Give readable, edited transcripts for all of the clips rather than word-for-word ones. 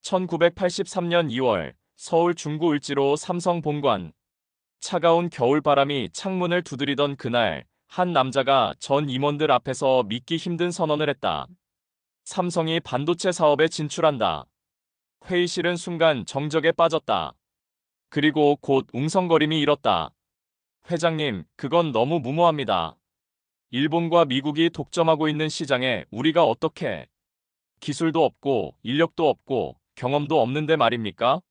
1983년 2월 서울 중구 을지로 삼성 본관. 차가운 겨울바람이 창문을 두드리던 그날 한 남자가 전 임원들 앞에서 믿기 힘든 선언을 했다. 삼성이 반도체 사업에 진출한다. 회의실은 순간 정적에 빠졌다. 그리고 곧 웅성거림이 일었다. 회장님, 그건 너무 무모합니다. 일본과 미국이 독점하고 있는 시장에 우리가 어떻게 기술도 없고 인력도 없고 경험도 없는데 말입니까?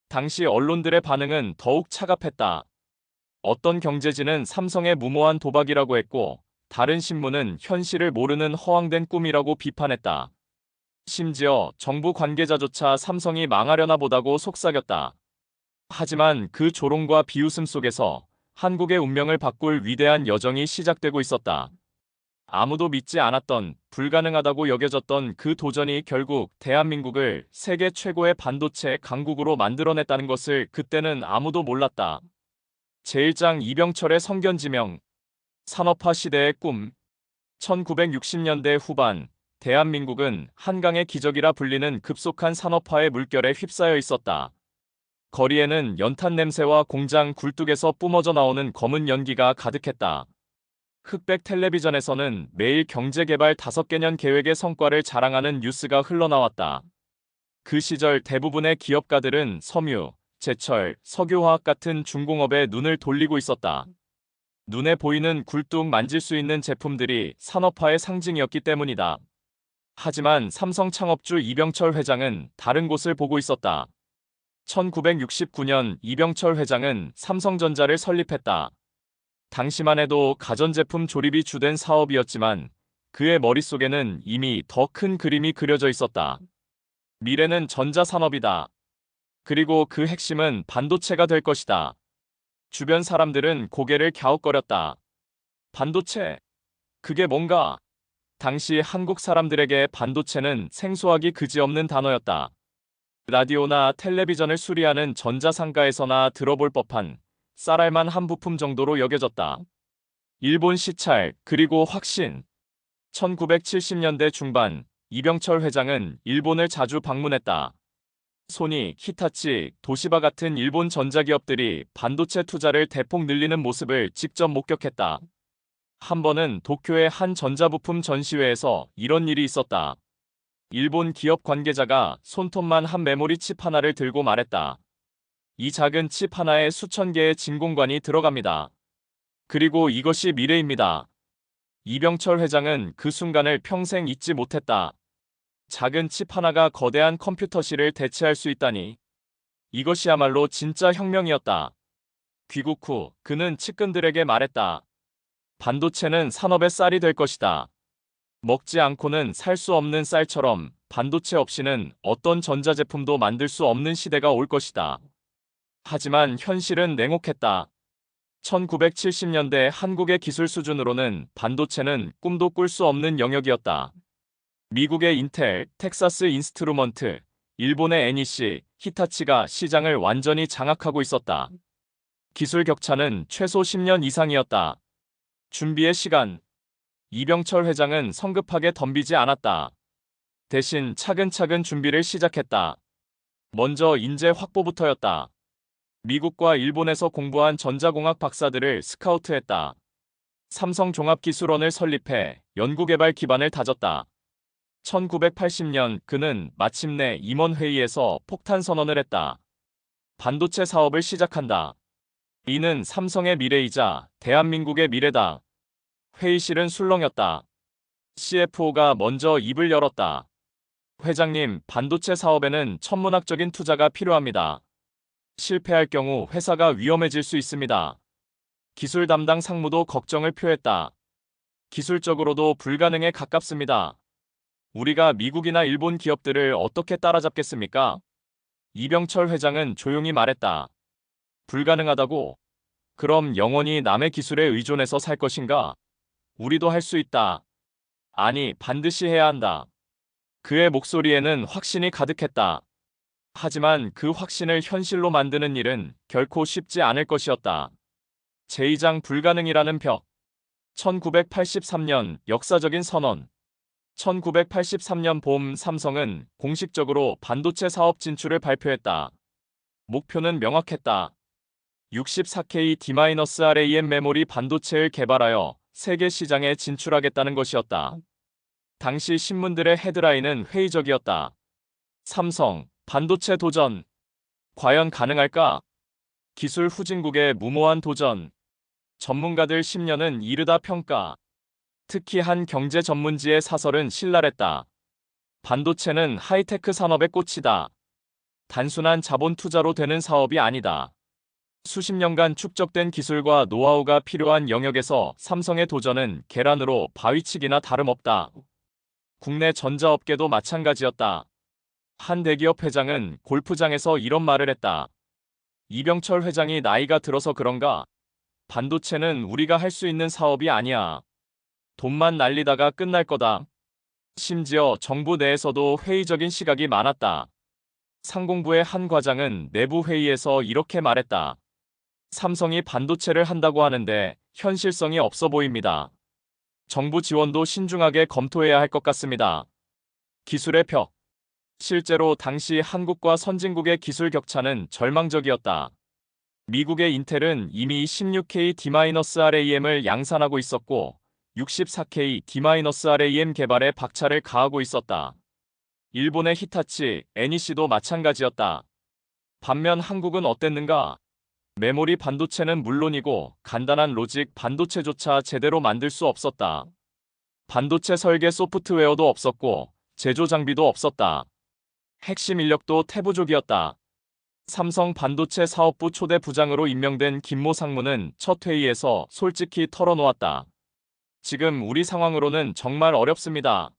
당시 언론들의 반응은 더욱 차갑했다. 어떤 경제지는 삼성의 무모한 도박이라고 했고, 다른 신문은 현실을 모르는 허황된 꿈이라고 비판했다. 심지어 정부 관계자조차 삼성이 망하려나 보다고 속삭였다. 하지만 그 조롱과 비웃음 속에서 한국의 운명을 바꿀 위대한 여정이 시작되고 있었다. 아무도 믿지 않았던, 불가능하다고 여겨졌던 그 도전이 결국 대한민국을 세계 최고의 반도체 강국으로 만들어냈다는 것을 그때는 아무도 몰랐다. 제1장 이병철의 성견지명. 산업화 시대의 꿈. 1960년대 후반, 대한민국은 한강의 기적이라 불리는 급속한 산업화의 물결에 휩싸여 있었다. 거리에는 연탄 냄새와 공장 굴뚝에서 뿜어져 나오는 검은 연기가 가득했다. 흑백 텔레비전에서는 매일 경제개발 5개년 계획의 성과를 자랑하는 뉴스가 흘러나왔다. 그 시절 대부분의 기업가들은 섬유, 제철, 석유화학 같은 중공업에 눈을 돌리고 있었다. 눈에 보이는 굴뚝 만질 수 있는 제품들이 산업화의 상징이었기 때문이다. 하지만 삼성 창업주 이병철 회장은 다른 곳을 보고 있었다. 1969년 이병철 회장은 삼성전자를 설립했다. 당시만 해도 가전제품 조립이 주된 사업이었지만 그의 머릿속에는 이미 더 큰 그림이 그려져 있었다. 미래는 전자산업이다. 그리고 그 핵심은 반도체가 될 것이다. 주변 사람들은 고개를 갸웃거렸다. 반도체? 그게 뭔가? 당시 한국 사람들에게 반도체는 생소하기 그지없는 단어였다. 라디오나 텔레비전을 수리하는 전자상가에서나 들어볼 법한 쌀알만 한 부품 정도로 여겨졌다. 일본 시찰, 그리고 확신. 1970년대 중반, 이병철 회장은 일본을 자주 방문했다. 소니, 히타치, 도시바 같은 일본 전자기업들이 반도체 투자를 대폭 늘리는 모습을 직접 목격했다. 한 번은 도쿄의 한 전자부품 전시회에서 이런 일이 있었다. 일본 기업 관계자가 손톱만 한 메모리 칩 하나를 들고 말했다. 이 작은 칩 하나에 수천 개의 진공관이 들어갑니다. 그리고 이것이 미래입니다. 이병철 회장은 그 순간을 평생 잊지 못했다. 작은 칩 하나가 거대한 컴퓨터실을 대체할 수 있다니. 이것이야말로 진짜 혁명이었다. 귀국 후 그는 측근들에게 말했다. 반도체는 산업의 쌀이 될 것이다. 먹지 않고는 살 수 없는 쌀처럼 반도체 없이는 어떤 전자제품도 만들 수 없는 시대가 올 것이다. 하지만 현실은 냉혹했다. 1970년대 한국의 기술 수준으로는 반도체는 꿈도 꿀 수 없는 영역이었다. 미국의 인텔, 텍사스 인스트루먼트, 일본의 NEC, 히타치가 시장을 완전히 장악하고 있었다. 기술 격차는 최소 10년 이상이었다. 준비의 시간. 이병철 회장은 성급하게 덤비지 않았다. 대신 차근차근 준비를 시작했다. 먼저 인재 확보부터였다. 미국과 일본에서 공부한 전자공학 박사들을 스카우트했다. 삼성종합기술원을 설립해 연구개발 기반을 다졌다. 1980년 그는 마침내 임원회의에서 폭탄 선언을 했다. 반도체 사업을 시작한다. 이는 삼성의 미래이자 대한민국의 미래다. 회의실은 술렁였다. CFO가 먼저 입을 열었다. 회장님, 반도체 사업에는 천문학적인 투자가 필요합니다. 실패할 경우 회사가 위험해질 수 있습니다. 기술 담당 상무도 걱정을 표했다. 기술적으로도 불가능에 가깝습니다. 우리가 미국이나 일본 기업들을 어떻게 따라잡겠습니까? 이병철 회장은 조용히 말했다. 불가능하다고? 그럼 영원히 남의 기술에 의존해서 살 것인가? 우리도 할 수 있다. 아니, 반드시 해야 한다. 그의 목소리에는 확신이 가득했다. 하지만 그 확신을 현실로 만드는 일은 결코 쉽지 않을 것이었다. 제2장 불가능이라는 벽. 1983년 역사적인 선언. 1983년 봄 삼성은 공식적으로 반도체 사업 진출을 발표했다. 목표는 명확했다. 64K D-RAM 메모리 반도체를 개발하여 세계 시장에 진출하겠다는 것이었다. 당시 신문들의 헤드라인은 회의적이었다. 삼성, 반도체 도전. 과연 가능할까? 기술 후진국의 무모한 도전. 전문가들 10년은 이르다 평가. 특히 한 경제 전문지의 사설은 신랄했다. 반도체는 하이테크 산업의 꽃이다. 단순한 자본 투자로 되는 사업이 아니다. 수십 년간 축적된 기술과 노하우가 필요한 영역에서 삼성의 도전은 계란으로 바위치기나 다름없다. 국내 전자업계도 마찬가지였다. 한 대기업 회장은 골프장에서 이런 말을 했다. 이병철 회장이 나이가 들어서 그런가? 반도체는 우리가 할 수 있는 사업이 아니야. 돈만 날리다가 끝날 거다. 심지어 정부 내에서도 회의적인 시각이 많았다. 상공부의 한 과장은 내부 회의에서 이렇게 말했다. 삼성이 반도체를 한다고 하는데 현실성이 없어 보입니다. 정부 지원도 신중하게 검토해야 할 것 같습니다. 기술의 벽. 실제로 당시 한국과 선진국의 기술 격차는 절망적이었다. 미국의 인텔은 이미 16K D-RAM을 양산하고 있었고 64K D-RAM 개발에 박차를 가하고 있었다. 일본의 히타치, NEC도 마찬가지였다. 반면 한국은 어땠는가? 메모리 반도체는 물론이고 간단한 로직 반도체조차 제대로 만들 수 없었다. 반도체 설계 소프트웨어도 없었고 제조 장비도 없었다. 핵심 인력도 태부족이었다. 삼성 반도체 사업부 초대 부장으로 임명된 김모 상무는 첫 회의에서 솔직히 털어놓았다. 지금 우리 상황으로는 정말 어렵습니다.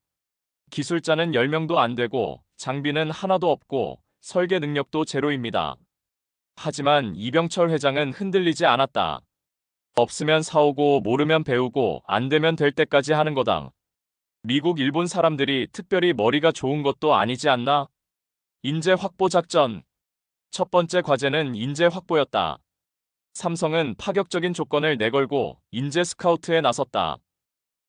기술자는 10명도 안 되고 장비는 하나도 없고 설계 능력도 제로입니다. 하지만 이병철 회장은 흔들리지 않았다. 없으면 사오고 모르면 배우고 안 되면 될 때까지 하는 거다. 미국, 일본 사람들이 특별히 머리가 좋은 것도 아니지 않나? 인재 확보 작전. 첫 번째 과제는 인재 확보였다. 삼성은 파격적인 조건을 내걸고 인재 스카우트에 나섰다.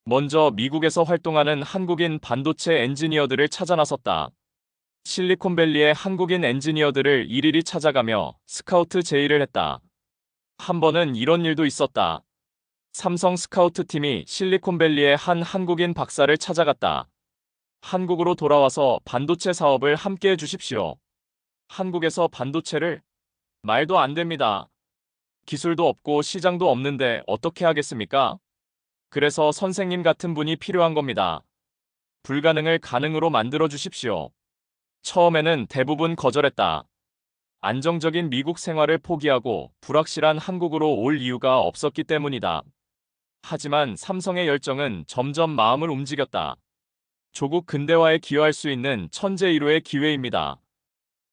먼저 미국에서 활동하는 한국인 반도체 엔지니어들을 찾아 나섰다. 실리콘밸리의 한국인 엔지니어들을 일일이 찾아가며 스카우트 제의를 했다. 한 번은 이런 일도 있었다. 삼성 스카우트 팀이 실리콘밸리의 한 한국인 박사를 찾아갔다. 한국으로 돌아와서 반도체 사업을 함께 해주십시오. 한국에서 반도체를? 말도 안 됩니다. 기술도 없고 시장도 없는데 어떻게 하겠습니까? 그래서 선생님 같은 분이 필요한 겁니다. 불가능을 가능으로 만들어 주십시오. 처음에는 대부분 거절했다. 안정적인 미국 생활을 포기하고 불확실한 한국으로 올 이유가 없었기 때문이다. 하지만 삼성의 열정은 점점 마음을 움직였다. 조국 근대화에 기여할 수 있는 천재 1호의 기회입니다.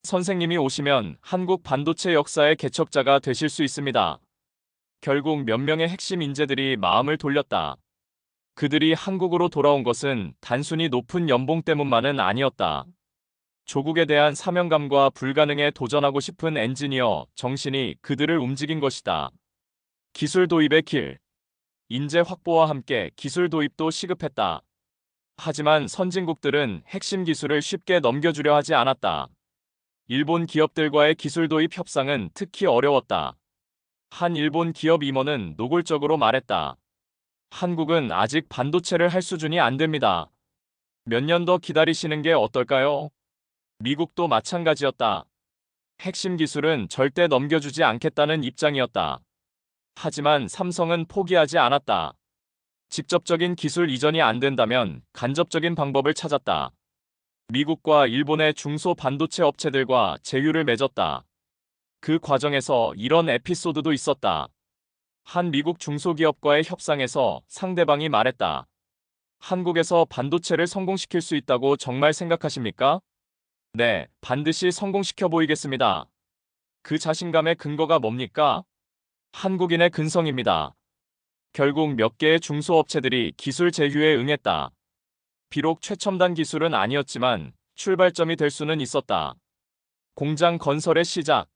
선생님이 오시면 한국 반도체 역사의 개척자가 되실 수 있습니다. 결국 몇 명의 핵심 인재들이 마음을 돌렸다. 그들이 한국으로 돌아온 것은 단순히 높은 연봉 때문만은 아니었다. 조국에 대한 사명감과 불가능에 도전하고 싶은 엔지니어 정신이 그들을 움직인 것이다. 기술 도입의 길. 인재 확보와 함께 기술 도입도 시급했다. 하지만 선진국들은 핵심 기술을 쉽게 넘겨주려 하지 않았다. 일본 기업들과의 기술 도입 협상은 특히 어려웠다. 한 일본 기업 임원은 노골적으로 말했다. 한국은 아직 반도체를 할 수준이 안 됩니다. 몇 년 더 기다리시는 게 어떨까요? 미국도 마찬가지였다. 핵심 기술은 절대 넘겨주지 않겠다는 입장이었다. 하지만 삼성은 포기하지 않았다. 직접적인 기술 이전이 안 된다면 간접적인 방법을 찾았다. 미국과 일본의 중소 반도체 업체들과 제휴를 맺었다. 그 과정에서 이런 에피소드도 있었다. 한 미국 중소기업과의 협상에서 상대방이 말했다. 한국에서 반도체를 성공시킬 수 있다고 정말 생각하십니까? 네, 반드시 성공시켜 보이겠습니다. 그 자신감의 근거가 뭡니까? 한국인의 근성입니다. 결국 몇 개의 중소업체들이 기술 제휴에 응했다. 비록 최첨단 기술은 아니었지만 출발점이 될 수는 있었다. 공장 건설의 시작.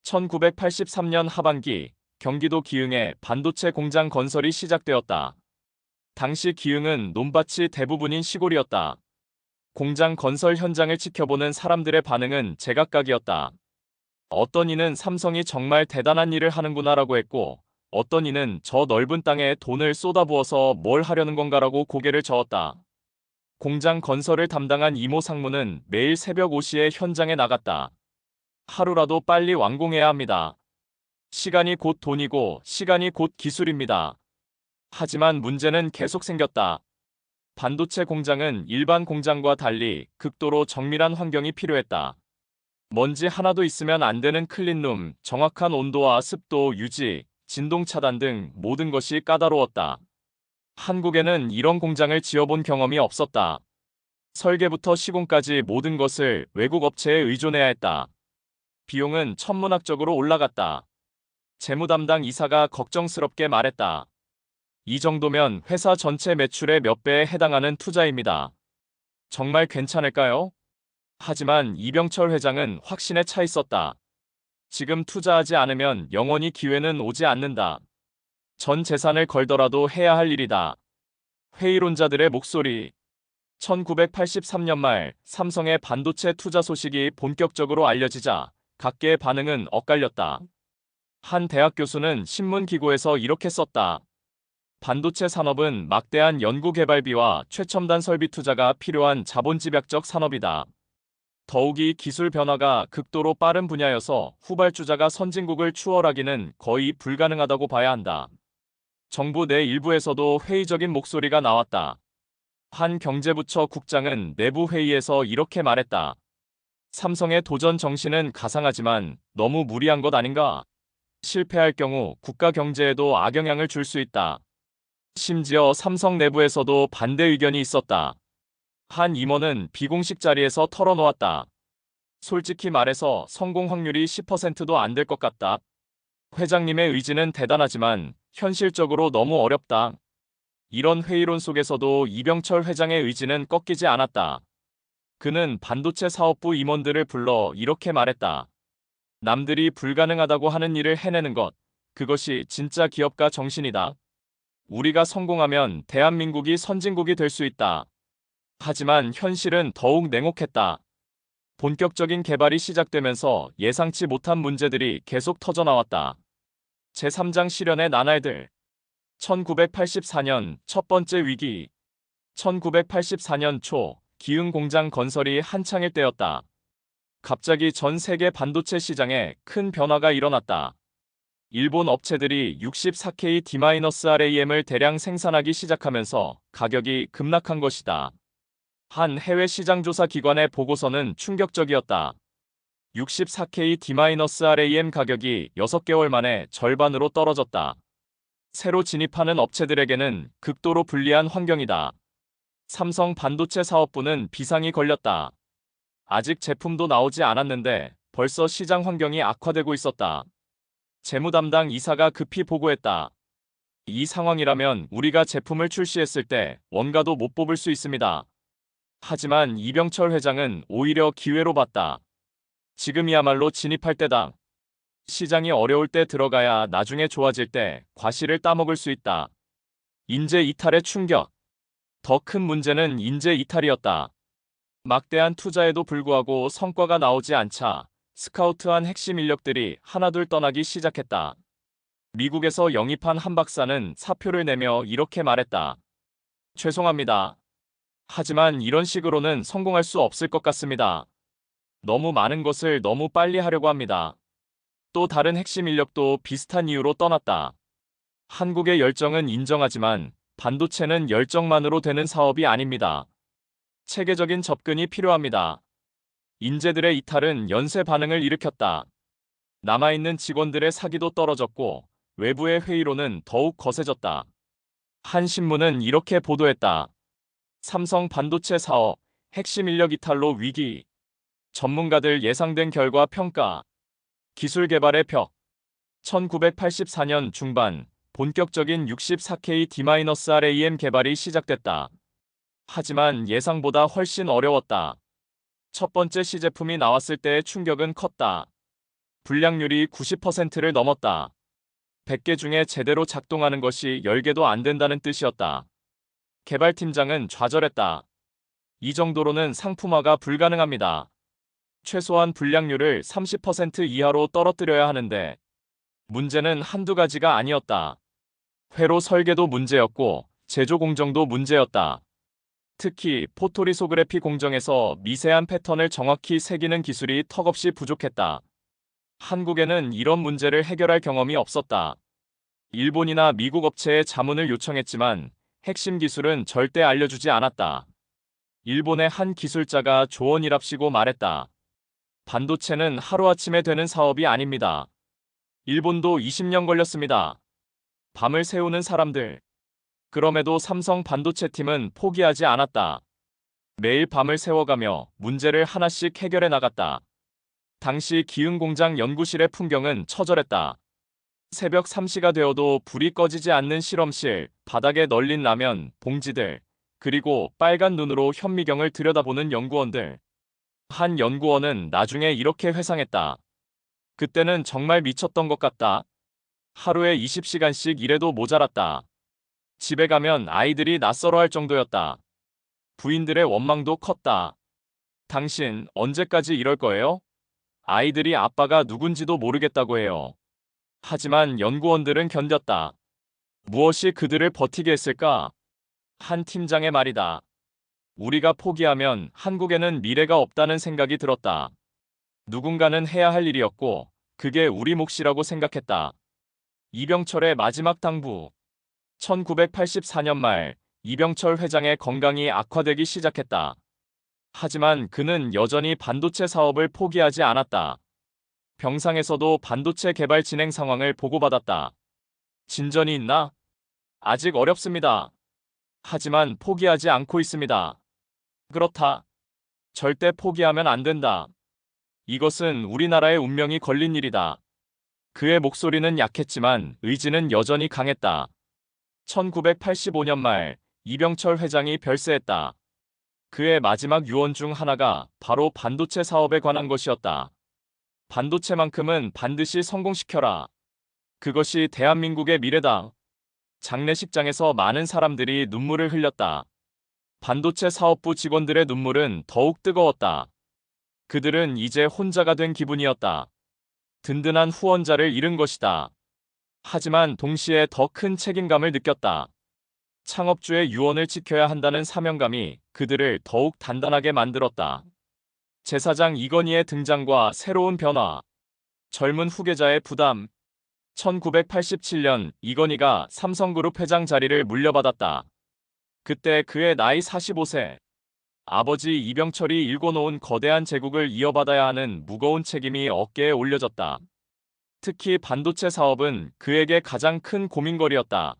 1983년 하반기 경기도 기흥에 반도체 공장 건설이 시작되었다. 당시 기흥은 논밭이 대부분인 시골이었다. 공장 건설 현장을 지켜보는 사람들의 반응은 제각각이었다. 어떤 이는 삼성이 정말 대단한 일을 하는구나라고 했고, 어떤 이는 저 넓은 땅에 돈을 쏟아부어서 뭘 하려는 건가라고 고개를 저었다. 공장 건설을 담당한 이모 상무는 매일 새벽 5시에 현장에 나갔다. 하루라도 빨리 완공해야 합니다. 시간이 곧 돈이고 시간이 곧 기술입니다. 하지만 문제는 계속 생겼다. 반도체 공장은 일반 공장과 달리 극도로 정밀한 환경이 필요했다. 먼지 하나도 있으면 안 되는 클린룸, 정확한 온도와 습도 유지, 진동 차단 등 모든 것이 까다로웠다. 한국에는 이런 공장을 지어본 경험이 없었다. 설계부터 시공까지 모든 것을 외국 업체에 의존해야 했다. 비용은 천문학적으로 올라갔다. 재무 담당 이사가 걱정스럽게 말했다. 이 정도면 회사 전체 매출의 몇 배에 해당하는 투자입니다. 정말 괜찮을까요? 하지만 이병철 회장은 확신에 차 있었다. 지금 투자하지 않으면 영원히 기회는 오지 않는다. 전 재산을 걸더라도 해야 할 일이다. 회의론자들의 목소리. 1983년 말 삼성의 반도체 투자 소식이 본격적으로 알려지자 각계의 반응은 엇갈렸다. 한 대학 교수는 신문기고에서 이렇게 썼다. 반도체 산업은 막대한 연구개발비와 최첨단 설비 투자가 필요한 자본집약적 산업이다. 더욱이 기술 변화가 극도로 빠른 분야여서 후발주자가 선진국을 추월하기는 거의 불가능하다고 봐야 한다. 정부 내 일부에서도 회의적인 목소리가 나왔다. 한 경제부처 국장은 내부 회의에서 이렇게 말했다. 삼성의 도전 정신은 가상하지만 너무 무리한 것 아닌가? 실패할 경우 국가 경제에도 악영향을 줄 수 있다. 심지어 삼성 내부에서도 반대 의견이 있었다. 한 임원은 비공식 자리에서 털어놓았다. 솔직히 말해서 성공 확률이 10%도 안 될 것 같다. 회장님의 의지는 대단하지만 현실적으로 너무 어렵다. 이런 회의론 속에서도 이병철 회장의 의지는 꺾이지 않았다. 그는 반도체 사업부 임원들을 불러 이렇게 말했다. 남들이 불가능하다고 하는 일을 해내는 것, 그것이 진짜 기업가 정신이다. 우리가 성공하면 대한민국이 선진국이 될 수 있다. 하지만 현실은 더욱 냉혹했다. 본격적인 개발이 시작되면서 예상치 못한 문제들이 계속 터져나왔다. 제3장 실현의 나날들. 1984년 첫 번째 위기. 1984년 초 기흥 공장 건설이 한창일 때였다. 갑자기 전 세계 반도체 시장에 큰 변화가 일어났다. 일본 업체들이 64K D-RAM을 대량 생산하기 시작하면서 가격이 급락한 것이다. 한 해외 시장 조사 기관의 보고서는 충격적이었다. 64K D-RAM 가격이 6개월 만에 절반으로 떨어졌다. 새로 진입하는 업체들에게는 극도로 불리한 환경이다. 삼성 반도체 사업부는 비상이 걸렸다. 아직 제품도 나오지 않았는데 벌써 시장 환경이 악화되고 있었다. 재무 담당 이사가 급히 보고했다. 이 상황이라면 우리가 제품을 출시했을 때 원가도 못 뽑을 수 있습니다. 하지만 이병철 회장은 오히려 기회로 봤다. 지금이야말로 진입할 때다. 시장이 어려울 때 들어가야 나중에 좋아질 때 과실을 따먹을 수 있다. 인재 이탈의 충격. 더 큰 문제는 인재 이탈이었다. 막대한 투자에도 불구하고 성과가 나오지 않자 스카우트한 핵심 인력들이 하나둘 떠나기 시작했다. 미국에서 영입한 한 박사는 사표를 내며 이렇게 말했다. 죄송합니다. 하지만 이런 식으로는 성공할 수 없을 것 같습니다. 너무 많은 것을 너무 빨리 하려고 합니다. 또 다른 핵심 인력도 비슷한 이유로 떠났다. 한국의 열정은 인정하지만 반도체는 열정만으로 되는 사업이 아닙니다. 체계적인 접근이 필요합니다. 인재들의 이탈은 연쇄 반응을 일으켰다. 남아있는 직원들의 사기도 떨어졌고 외부의 회의로는 더욱 거세졌다. 한 신문은 이렇게 보도했다. 삼성 반도체 사업, 핵심 인력 이탈로 위기. 전문가들 예상된 결과 평가. 기술 개발의 벽. 1984년 중반 본격적인 64K D-RAM 개발이 시작됐다. 하지만 예상보다 훨씬 어려웠다. 첫 번째 시제품이 나왔을 때의 충격은 컸다. 불량률이 90%를 넘었다. 100개 중에 제대로 작동하는 것이 10개도 안 된다는 뜻이었다. 개발팀장은 좌절했다. 이 정도로는 상품화가 불가능합니다. 최소한 불량률을 30% 이하로 떨어뜨려야 하는데 문제는 한두 가지가 아니었다. 회로 설계도 문제였고 제조 공정도 문제였다. 특히 포토리소그래피 공정에서 미세한 패턴을 정확히 새기는 기술이 턱없이 부족했다. 한국에는 이런 문제를 해결할 경험이 없었다. 일본이나 미국 업체에 자문을 요청했지만 핵심 기술은 절대 알려주지 않았다. 일본의 한 기술자가 조언이랍시고 말했다. 반도체는 하루아침에 되는 사업이 아닙니다. 일본도 20년 걸렸습니다. 밤을 새우는 사람들. 그럼에도 삼성 반도체팀은 포기하지 않았다. 매일 밤을 새워가며 문제를 하나씩 해결해 나갔다. 당시 기흥공장 연구실의 풍경은 처절했다. 새벽 3시가 되어도 불이 꺼지지 않는 실험실, 바닥에 널린 라면, 봉지들, 그리고 빨간 눈으로 현미경을 들여다보는 연구원들. 한 연구원은 나중에 이렇게 회상했다. 그때는 정말 미쳤던 것 같다. 하루에 20시간씩 일해도 모자랐다. 집에 가면 아이들이 낯설어할 정도였다. 부인들의 원망도 컸다. 당신 언제까지 이럴 거예요? 아이들이 아빠가 누군지도 모르겠다고 해요. 하지만 연구원들은 견뎠다. 무엇이 그들을 버티게 했을까? 한 팀장의 말이다. 우리가 포기하면 한국에는 미래가 없다는 생각이 들었다. 누군가는 해야 할 일이었고 그게 우리 몫이라고 생각했다. 이병철의 마지막 당부. 1984년 말 이병철 회장의 건강이 악화되기 시작했다. 하지만 그는 여전히 반도체 사업을 포기하지 않았다. 병상에서도 반도체 개발 진행 상황을 보고받았다. 진전이 있나? 아직 어렵습니다. 하지만 포기하지 않고 있습니다. 그렇다. 절대 포기하면 안 된다. 이것은 우리나라의 운명이 걸린 일이다. 그의 목소리는 약했지만 의지는 여전히 강했다. 1985년 말 이병철 회장이 별세했다. 그의 마지막 유언 중 하나가 바로 반도체 사업에 관한 것이었다. 반도체만큼은 반드시 성공시켜라. 그것이 대한민국의 미래다. 장례식장에서 많은 사람들이 눈물을 흘렸다. 반도체 사업부 직원들의 눈물은 더욱 뜨거웠다. 그들은 이제 혼자가 된 기분이었다. 든든한 후원자를 잃은 것이다. 하지만 동시에 더 큰 책임감을 느꼈다. 창업주의 유언을 지켜야 한다는 사명감이 그들을 더욱 단단하게 만들었다. 제사장 이건희의 등장과 새로운 변화. 젊은 후계자의 부담. 1987년 이건희가 삼성그룹 회장 자리를 물려받았다. 그때 그의 나이 45세. 아버지 이병철이 일궈놓은 거대한 제국을 이어받아야 하는 무거운 책임이 어깨에 올려졌다. 특히 반도체 사업은 그에게 가장 큰 고민거리였다.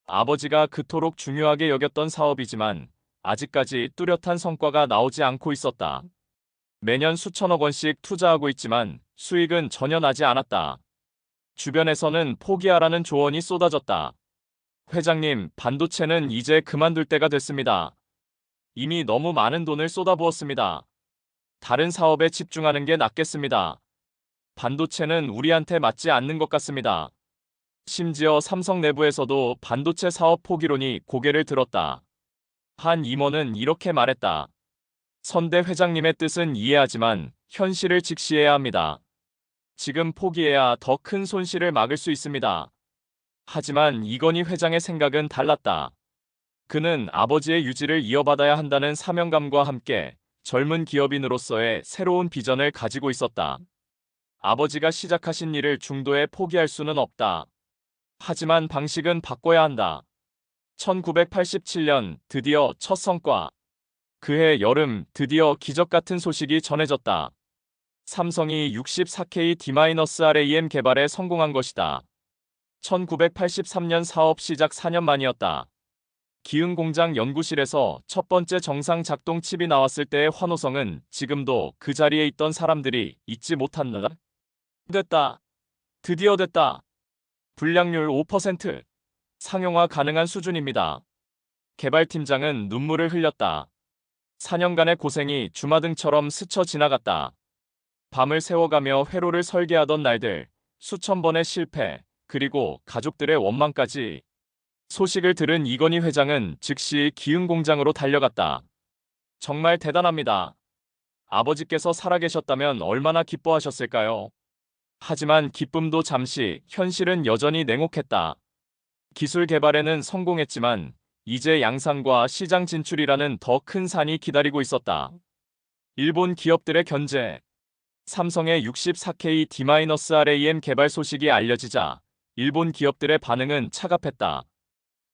아버지가 그토록 중요하게 여겼던 사업이지만 아직까지 뚜렷한 성과가 나오지 않고 있었다. 매년 수천억 원씩 투자하고 있지만 수익은 전혀 나지 않았다. 주변에서는 포기하라는 조언이 쏟아졌다. 회장님, 반도체는 이제 그만둘 때가 됐습니다. 이미 너무 많은 돈을 쏟아부었습니다. 다른 사업에 집중하는 게 낫겠습니다. 반도체는 우리한테 맞지 않는 것 같습니다. 심지어 삼성 내부에서도 반도체 사업 포기론이 고개를 들었다. 한 임원은 이렇게 말했다. 선대 회장님의 뜻은 이해하지만 현실을 직시해야 합니다. 지금 포기해야 더 큰 손실을 막을 수 있습니다. 하지만 이건희 회장의 생각은 달랐다. 그는 아버지의 유지를 이어받아야 한다는 사명감과 함께 젊은 기업인으로서의 새로운 비전을 가지고 있었다. 아버지가 시작하신 일을 중도에 포기할 수는 없다. 하지만 방식은 바꿔야 한다. 1987년 드디어 첫 성과. 그해 여름 드디어 기적 같은 소식이 전해졌다. 삼성이 64K D-RAM 개발에 성공한 것이다. 1983년 사업 시작 4년 만이었다. 기흥공장 연구실에서 첫 번째 정상 작동 칩이 나왔을 때의 환호성은 지금도 그 자리에 있던 사람들이 잊지 못한다. 됐다. 드디어 됐다. 불량률 5%. 상용화 가능한 수준입니다. 개발팀장은 눈물을 흘렸다. 4년간의 고생이 주마등처럼 스쳐 지나갔다. 밤을 새워가며 회로를 설계하던 날들, 수천 번의 실패, 그리고 가족들의 원망까지. 소식을 들은 이건희 회장은 즉시 기흥 공장으로 달려갔다. 정말 대단합니다. 아버지께서 살아계셨다면 얼마나 기뻐하셨을까요? 하지만 기쁨도 잠시, 현실은 여전히 냉혹했다. 기술 개발에는 성공했지만 이제 양산과 시장 진출이라는 더 큰 산이 기다리고 있었다. 일본 기업들의 견제. 삼성의 64K D-RAM 개발 소식이 알려지자 일본 기업들의 반응은 차갑했다.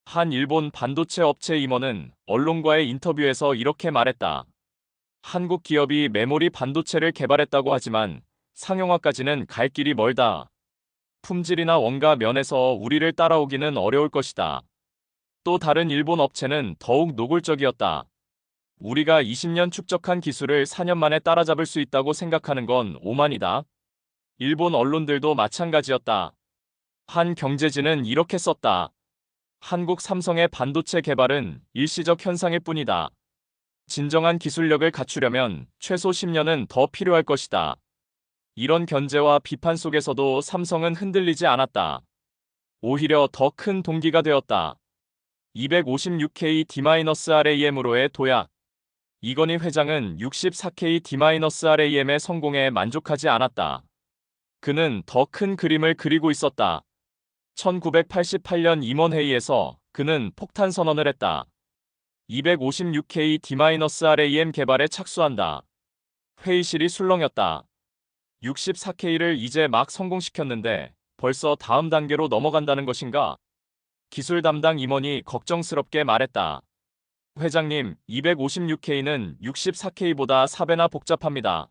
한 일본 반도체 업체 임원은 언론과의 인터뷰에서 이렇게 말했다. 한국 기업이 메모리 반도체를 개발했다고 하지만 상용화까지는 갈 길이 멀다. 품질이나 원가 면에서 우리를 따라오기는 어려울 것이다. 또 다른 일본 업체는 더욱 노골적이었다. 우리가 20년 축적한 기술을 4년 만에 따라잡을 수 있다고 생각하는 건 오만이다. 일본 언론들도 마찬가지였다. 한 경제지는 이렇게 썼다. 한국 삼성의 반도체 개발은 일시적 현상일 뿐이다. 진정한 기술력을 갖추려면 최소 10년은 더 필요할 것이다. 이런 견제와 비판 속에서도 삼성은 흔들리지 않았다. 오히려 더 큰 동기가 되었다. 256K D-RAM으로의 도약. 이건희 회장은 64K D-RAM의 성공에 만족하지 않았다. 그는 더 큰 그림을 그리고 있었다. 1988년 임원회의에서 그는 폭탄 선언을 했다. 256K D-RAM 개발에 착수한다. 회의실이 술렁였다. 64K를 이제 막 성공시켰는데 벌써 다음 단계로 넘어간다는 것인가? 기술 담당 임원이 걱정스럽게 말했다. 회장님, 256K는 64K보다 4배나 복잡합니다.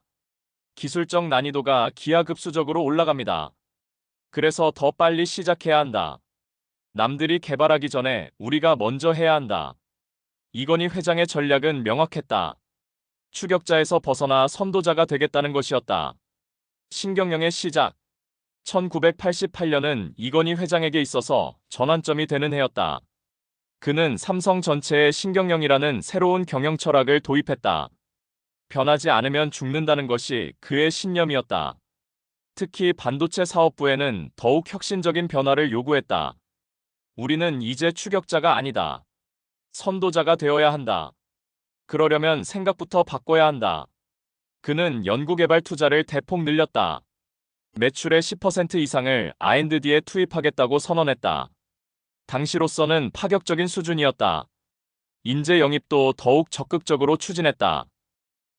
기술적 난이도가 기하급수적으로 올라갑니다. 그래서 더 빨리 시작해야 한다. 남들이 개발하기 전에 우리가 먼저 해야 한다. 이건희 회장의 전략은 명확했다. 추격자에서 벗어나 선도자가 되겠다는 것이었다. 신경영의 시작. 1988년은 이건희 회장에게 있어서 전환점이 되는 해였다. 그는 삼성 전체에 신경영이라는 새로운 경영 철학을 도입했다. 변하지 않으면 죽는다는 것이 그의 신념이었다. 특히 반도체 사업부에는 더욱 혁신적인 변화를 요구했다. 우리는 이제 추격자가 아니다. 선도자가 되어야 한다. 그러려면 생각부터 바꿔야 한다. 그는 연구개발 투자를 대폭 늘렸다. 매출의 10% 이상을 R&D에 투입하겠다고 선언했다. 당시로서는 파격적인 수준이었다. 인재 영입도 더욱 적극적으로 추진했다.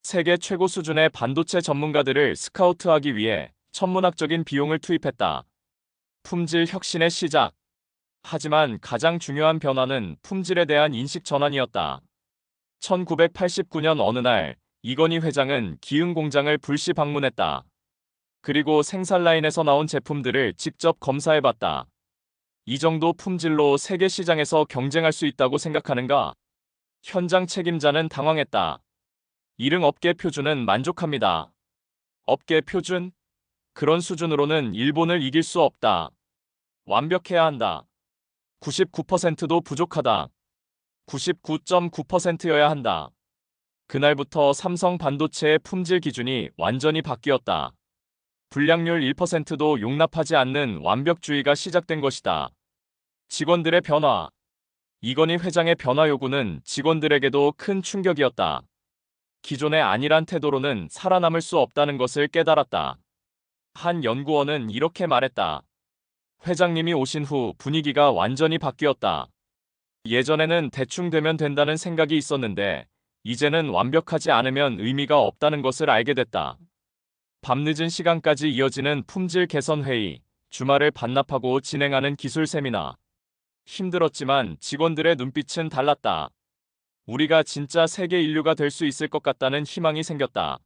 세계 최고 수준의 반도체 전문가들을 스카우트하기 위해 천문학적인 비용을 투입했다. 품질 혁신의 시작. 하지만 가장 중요한 변화는 품질에 대한 인식 전환이었다. 1989년 어느 날 이건희 회장은 기흥 공장을 불시 방문했다. 그리고 생산 라인에서 나온 제품들을 직접 검사해봤다. 이 정도 품질로 세계 시장에서 경쟁할 수 있다고 생각하는가? 현장 책임자는 당황했다. 이릉 업계 표준은 만족합니다. 업계 표준? 그런 수준으로는 일본을 이길 수 없다. 완벽해야 한다. 99%도 부족하다. 99.9%여야 한다. 그날부터 삼성 반도체의 품질 기준이 완전히 바뀌었다. 불량률 1%도 용납하지 않는 완벽주의가 시작된 것이다. 직원들의 변화. 이건희 회장의 변화 요구는 직원들에게도 큰 충격이었다. 기존의 안일한 태도로는 살아남을 수 없다는 것을 깨달았다. 한 연구원은 이렇게 말했다. 회장님이 오신 후 분위기가 완전히 바뀌었다. 예전에는 대충 되면 된다는 생각이 있었는데 이제는 완벽하지 않으면 의미가 없다는 것을 알게 됐다. 밤늦은 시간까지 이어지는 품질 개선 회의, 주말을 반납하고 진행하는 기술 세미나. 힘들었지만 직원들의 눈빛은 달랐다. 우리가 진짜 세계 인류가 될 수 있을 것 같다는 희망이 생겼다.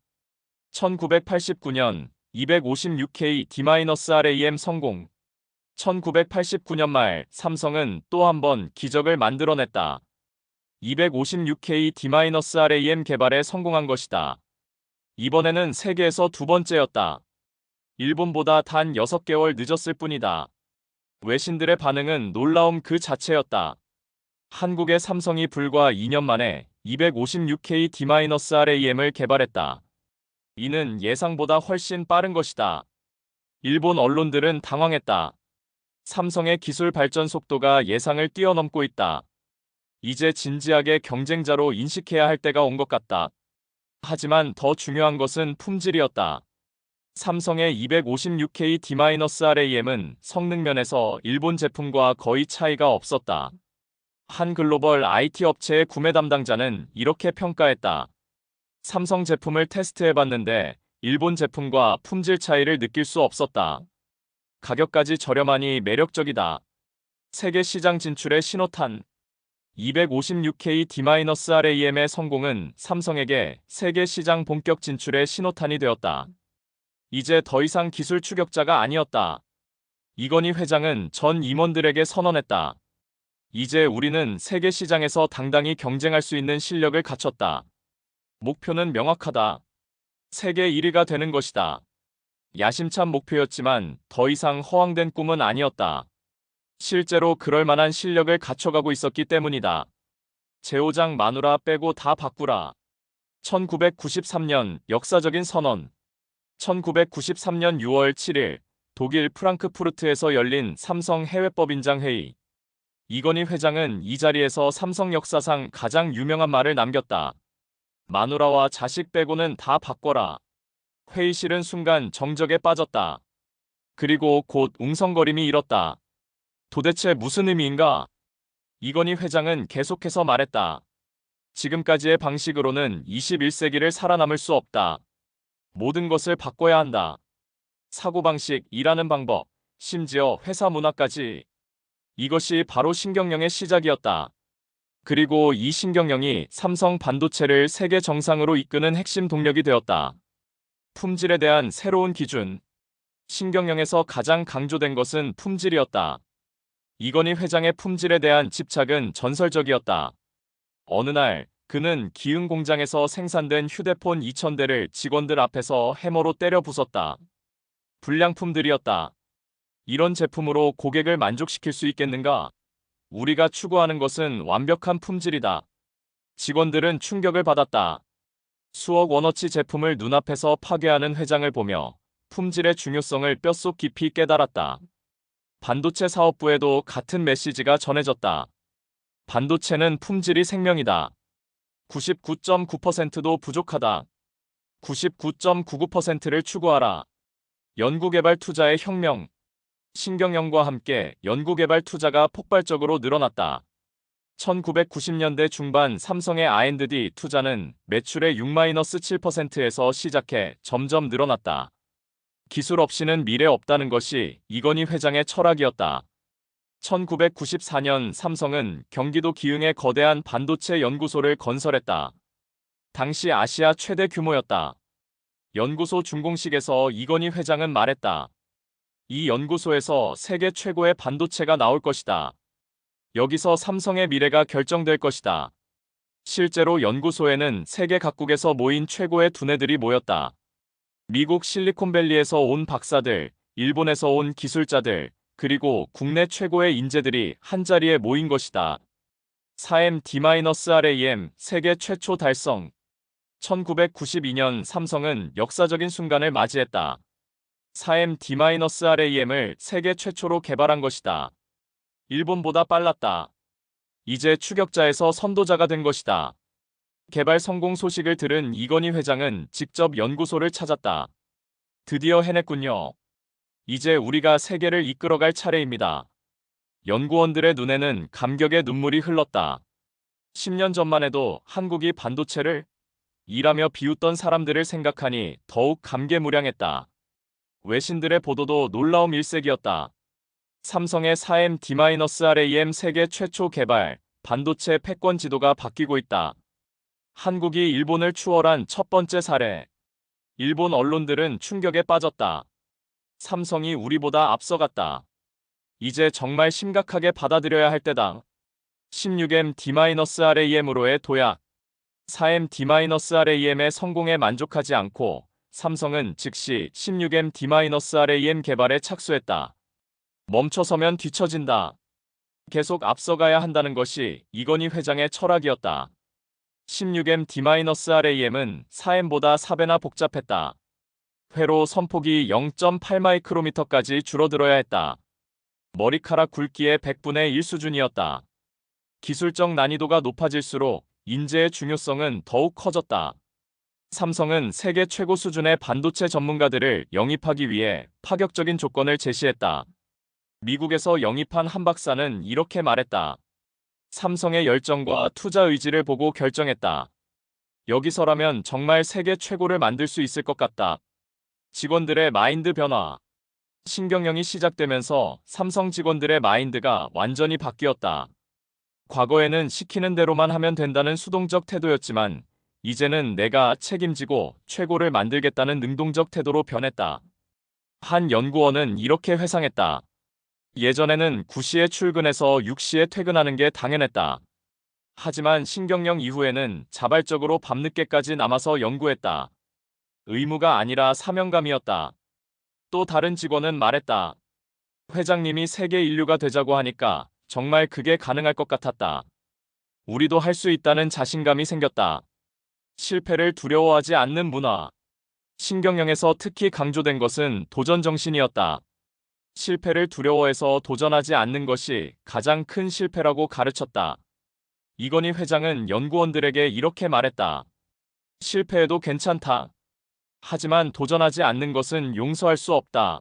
1989년 256K D-RAM 성공. 1989년 말 삼성은 또 한 번 기적을 만들어냈다. 256K D-RAM 개발에 성공한 것이다. 이번에는 세계에서 두 번째였다. 일본보다 단 6개월 늦었을 뿐이다. 외신들의 반응은 놀라움 그 자체였다. 한국의 삼성이 불과 2년 만에 256K D-RAM을 개발했다. 이는 예상보다 훨씬 빠른 것이다. 일본 언론들은 당황했다. 삼성의 기술 발전 속도가 예상을 뛰어넘고 있다. 이제 진지하게 경쟁자로 인식해야 할 때가 온 것 같다. 하지만 더 중요한 것은 품질이었다. 삼성의 256K D-RAM은 성능 면에서 일본 제품과 거의 차이가 없었다. 한 글로벌 IT 업체의 구매 담당자는 이렇게 평가했다. 삼성 제품을 테스트해봤는데 일본 제품과 품질 차이를 느낄 수 없었다. 가격까지 저렴하니 매력적이다. 세계 시장 진출의 신호탄. 256K D-RAM의 성공은 삼성에게 세계 시장 본격 진출의 신호탄이 되었다. 이제 더 이상 기술 추격자가 아니었다. 이건희 회장은 전 임원들에게 선언했다. 이제 우리는 세계 시장에서 당당히 경쟁할 수 있는 실력을 갖췄다. 목표는 명확하다. 세계 1위가 되는 것이다. 야심찬 목표였지만 더 이상 허황된 꿈은 아니었다. 실제로 그럴 만한 실력을 갖춰가고 있었기 때문이다. 제오장 마누라 빼고 다 바꾸라. 1993년 역사적인 선언. 1993년 6월 7일 독일 프랑크푸르트에서 열린 삼성 해외법인장 회의. 이건희 회장은 이 자리에서 삼성 역사상 가장 유명한 말을 남겼다. 마누라와 자식 빼고는 다 바꿔라. 회의실은 순간 정적에 빠졌다. 그리고 곧 웅성거림이 일었다. 도대체 무슨 의미인가? 이건희 회장은 계속해서 말했다. 지금까지의 방식으로는 21세기를 살아남을 수 없다. 모든 것을 바꿔야 한다. 사고방식, 일하는 방법, 심지어 회사 문화까지. 이것이 바로 신경영의 시작이었다. 그리고 이 신경영이 삼성 반도체를 세계 정상으로 이끄는 핵심 동력이 되었다. 품질에 대한 새로운 기준. 신경영에서 가장 강조된 것은 품질이었다. 이건희 회장의 품질에 대한 집착은 전설적이었다. 어느 날 그는 기흥 공장에서 생산된 휴대폰 2000대를 직원들 앞에서 해머로 때려 부쉈다. 불량품들이었다. 이런 제품으로 고객을 만족시킬 수 있겠는가? 우리가 추구하는 것은 완벽한 품질이다. 직원들은 충격을 받았다. 수억 원어치 제품을 눈앞에서 파괴하는 회장을 보며 품질의 중요성을 뼛속 깊이 깨달았다. 반도체 사업부에도 같은 메시지가 전해졌다. 반도체는 품질이 생명이다. 99.9%도 부족하다. 99.99%를 추구하라. 연구개발 투자의 혁명. 신경영과 함께 연구개발 투자가 폭발적으로 늘어났다. 1990년대 중반 삼성의 R&D 투자는 매출의 6-7%에서 시작해 점점 늘어났다. 기술 없이는 미래 없다는 것이 이건희 회장의 철학이었다. 1994년 삼성은 경기도 기흥에 거대한 반도체 연구소를 건설했다. 당시 아시아 최대 규모였다. 연구소 준공식에서 이건희 회장은 말했다. 이 연구소에서 세계 최고의 반도체가 나올 것이다. 여기서 삼성의 미래가 결정될 것이다. 실제로 연구소에는 세계 각국에서 모인 최고의 두뇌들이 모였다. 미국 실리콘밸리에서 온 박사들, 일본에서 온 기술자들, 그리고 국내 최고의 인재들이 한자리에 모인 것이다. 4M D-RAM 세계 최초 달성. 1992년 삼성은 역사적인 순간을 맞이했다. 4M D-RAM을 세계 최초로 개발한 것이다. 일본보다 빨랐다. 이제 추격자에서 선도자가 된 것이다. 개발 성공 소식을 들은 이건희 회장은 직접 연구소를 찾았다. 드디어 해냈군요. 이제 우리가 세계를 이끌어갈 차례입니다. 연구원들의 눈에는 감격의 눈물이 흘렀다. 10년 전만 해도 한국이 반도체를 일하며 비웃던 사람들을 생각하니 더욱 감개무량했다. 외신들의 보도도 놀라움 일색이었다. 삼성의 4M D-RAM 세계 최초 개발, 반도체 패권 지도가 바뀌고 있다. 한국이 일본을 추월한 첫 번째 사례. 일본 언론들은 충격에 빠졌다. 삼성이 우리보다 앞서갔다. 이제 정말 심각하게 받아들여야 할 때다. 16M D-RAM으로의 도약. 4M D-RAM의 성공에 만족하지 않고 삼성은 즉시 16M D-RAM 개발에 착수했다. 멈춰서면 뒤처진다. 계속 앞서가야 한다는 것이 이건희 회장의 철학이었다. 16M D-RAM은 4M보다 4배나 복잡했다. 회로 선폭이 0.8 마이크로미터까지 줄어들어야 했다. 머리카락 굵기의 100분의 1 수준이었다. 기술적 난이도가 높아질수록 인재의 중요성은 더욱 커졌다. 삼성은 세계 최고 수준의 반도체 전문가들을 영입하기 위해 파격적인 조건을 제시했다. 미국에서 영입한 한 박사는 이렇게 말했다. 삼성의 열정과 투자 의지를 보고 결정했다. 여기서라면 정말 세계 최고를 만들 수 있을 것 같다. 직원들의 마인드 변화. 신경영이 시작되면서 삼성 직원들의 마인드가 완전히 바뀌었다. 과거에는 시키는 대로만 하면 된다는 수동적 태도였지만 이제는 내가 책임지고 최고를 만들겠다는 능동적 태도로 변했다. 한 연구원은 이렇게 회상했다. 예전에는 9시에 출근해서 6시에 퇴근하는 게 당연했다. 하지만 신경영 이후에는 자발적으로 밤늦게까지 남아서 연구했다. 의무가 아니라 사명감이었다. 또 다른 직원은 말했다. 회장님이 세계 인류가 되자고 하니까 정말 그게 가능할 것 같았다. 우리도 할 수 있다는 자신감이 생겼다. 실패를 두려워하지 않는 문화. 신경영에서 특히 강조된 것은 도전 정신이었다. 실패를 두려워해서 도전하지 않는 것이 가장 큰 실패라고 가르쳤다. 이건희 회장은 연구원들에게 이렇게 말했다. 실패해도 괜찮다. 하지만 도전하지 않는 것은 용서할 수 없다.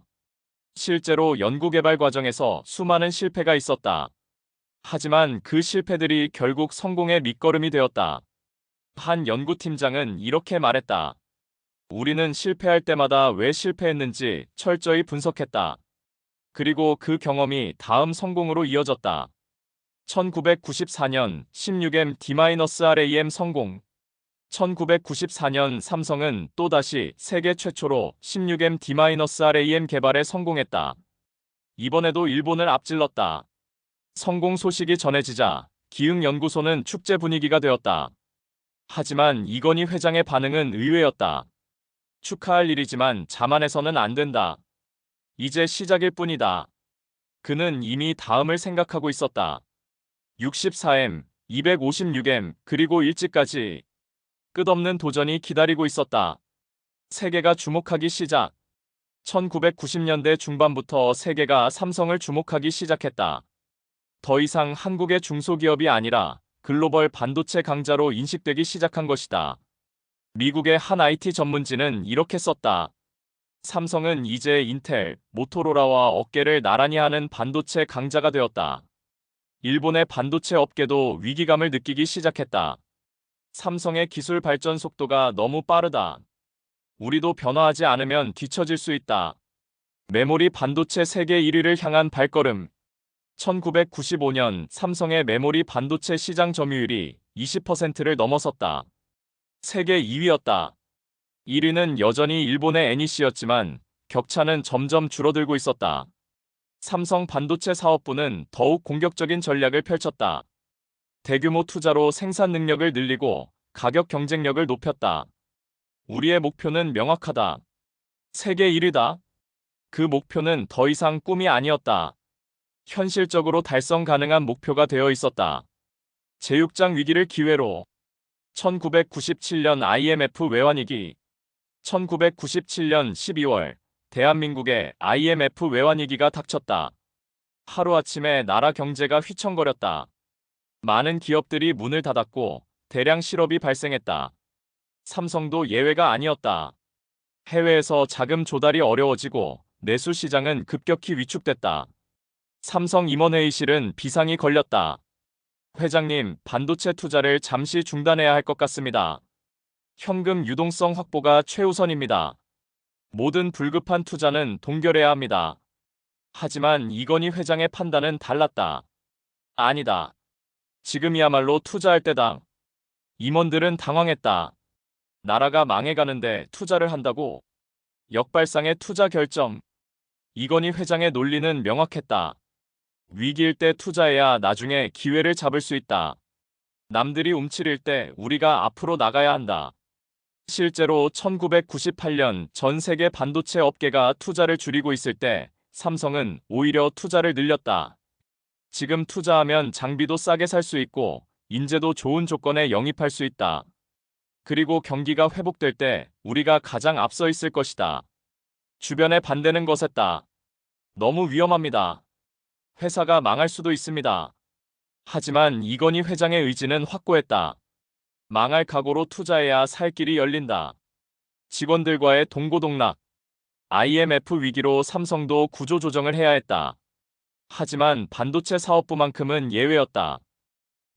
실제로 연구개발 과정에서 수많은 실패가 있었다. 하지만 그 실패들이 결국 성공의 밑거름이 되었다. 한 연구팀장은 이렇게 말했다. 우리는 실패할 때마다 왜 실패했는지 철저히 분석했다. 그리고 그 경험이 다음 성공으로 이어졌다. 1994년 16M D-RAM 성공. 1994년 삼성은 또다시 세계 최초로 16M D-RAM 개발에 성공했다. 이번에도 일본을 앞질렀다. 성공 소식이 전해지자 기흥연구소는 축제 분위기가 되었다. 하지만 이건희 회장의 반응은 의외였다. 축하할 일이지만 자만해서는 안 된다. 이제 시작일 뿐이다. 그는 이미 다음을 생각하고 있었다. 64M, 256M, 그리고 일찍까지 끝없는 도전이 기다리고 있었다. 세계가 주목하기 시작. 1990년대 중반부터 세계가 삼성을 주목하기 시작했다. 더 이상 한국의 중소기업이 아니라 글로벌 반도체 강자로 인식되기 시작한 것이다. 미국의 한 IT 전문지는 이렇게 썼다. 삼성은 이제 인텔, 모토로라와 어깨를 나란히 하는 반도체 강자가 되었다. 일본의 반도체 업계도 위기감을 느끼기 시작했다. 삼성의 기술 발전 속도가 너무 빠르다. 우리도 변화하지 않으면 뒤처질 수 있다. 메모리 반도체 세계 1위를 향한 발걸음. 1995년 삼성의 메모리 반도체 시장 점유율이 20%를 넘어섰다. 세계 2위였다. 1위는 여전히 일본의 NEC였지만 격차는 점점 줄어들고 있었다. 삼성 반도체 사업부는 더욱 공격적인 전략을 펼쳤다. 대규모 투자로 생산 능력을 늘리고 가격 경쟁력을 높였다. 우리의 목표는 명확하다. 세계 1위다. 그 목표는 더 이상 꿈이 아니었다. 현실적으로 달성 가능한 목표가 되어 있었다. 제6장 위기를 기회로. 1997년 IMF 외환위기. 1997년 12월 대한민국에 IMF 외환위기가 닥쳤다. 하루아침에 나라 경제가 휘청거렸다. 많은 기업들이 문을 닫았고 대량 실업이 발생했다. 삼성도 예외가 아니었다. 해외에서 자금 조달이 어려워지고 내수 시장은 급격히 위축됐다. 삼성 임원회의실은 비상이 걸렸다. 회장님, 반도체 투자를 잠시 중단해야 할 것 같습니다. 현금 유동성 확보가 최우선입니다. 모든 불급한 투자는 동결해야 합니다. 하지만 이건희 회장의 판단은 달랐다. 아니다. 지금이야말로 투자할 때다. 임원들은 당황했다. 나라가 망해가는데 투자를 한다고? 역발상의 투자 결정. 이건희 회장의 논리는 명확했다. 위기일 때 투자해야 나중에 기회를 잡을 수 있다. 남들이 움츠릴 때 우리가 앞으로 나가야 한다. 실제로 1998년 전 세계 반도체 업계가 투자를 줄이고 있을 때 삼성은 오히려 투자를 늘렸다. 지금 투자하면 장비도 싸게 살 수 있고 인재도 좋은 조건에 영입할 수 있다. 그리고 경기가 회복될 때 우리가 가장 앞서 있을 것이다. 주변의 반대는 거셌다. 너무 위험합니다. 회사가 망할 수도 있습니다. 하지만 이건희 회장의 의지는 확고했다. 망할 각오로 투자해야 살 길이 열린다. 직원들과의 동고동락. IMF 위기로 삼성도 구조조정을 해야 했다. 하지만 반도체 사업부만큼은 예외였다.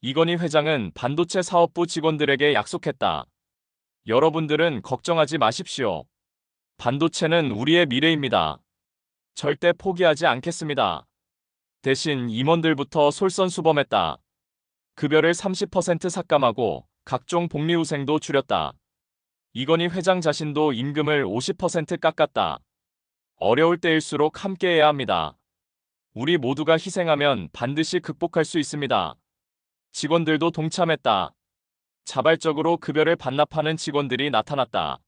이건희 회장은 반도체 사업부 직원들에게 약속했다. 여러분들은 걱정하지 마십시오. 반도체는 우리의 미래입니다. 절대 포기하지 않겠습니다. 대신 임원들부터 솔선수범했다. 급여를 30% 삭감하고 각종 복리후생도 줄였다. 이건희 회장 자신도 임금을 50% 깎았다. 어려울 때일수록 함께해야 합니다. 우리 모두가 희생하면 반드시 극복할 수 있습니다. 직원들도 동참했다. 자발적으로 급여를 반납하는 직원들이 나타났다.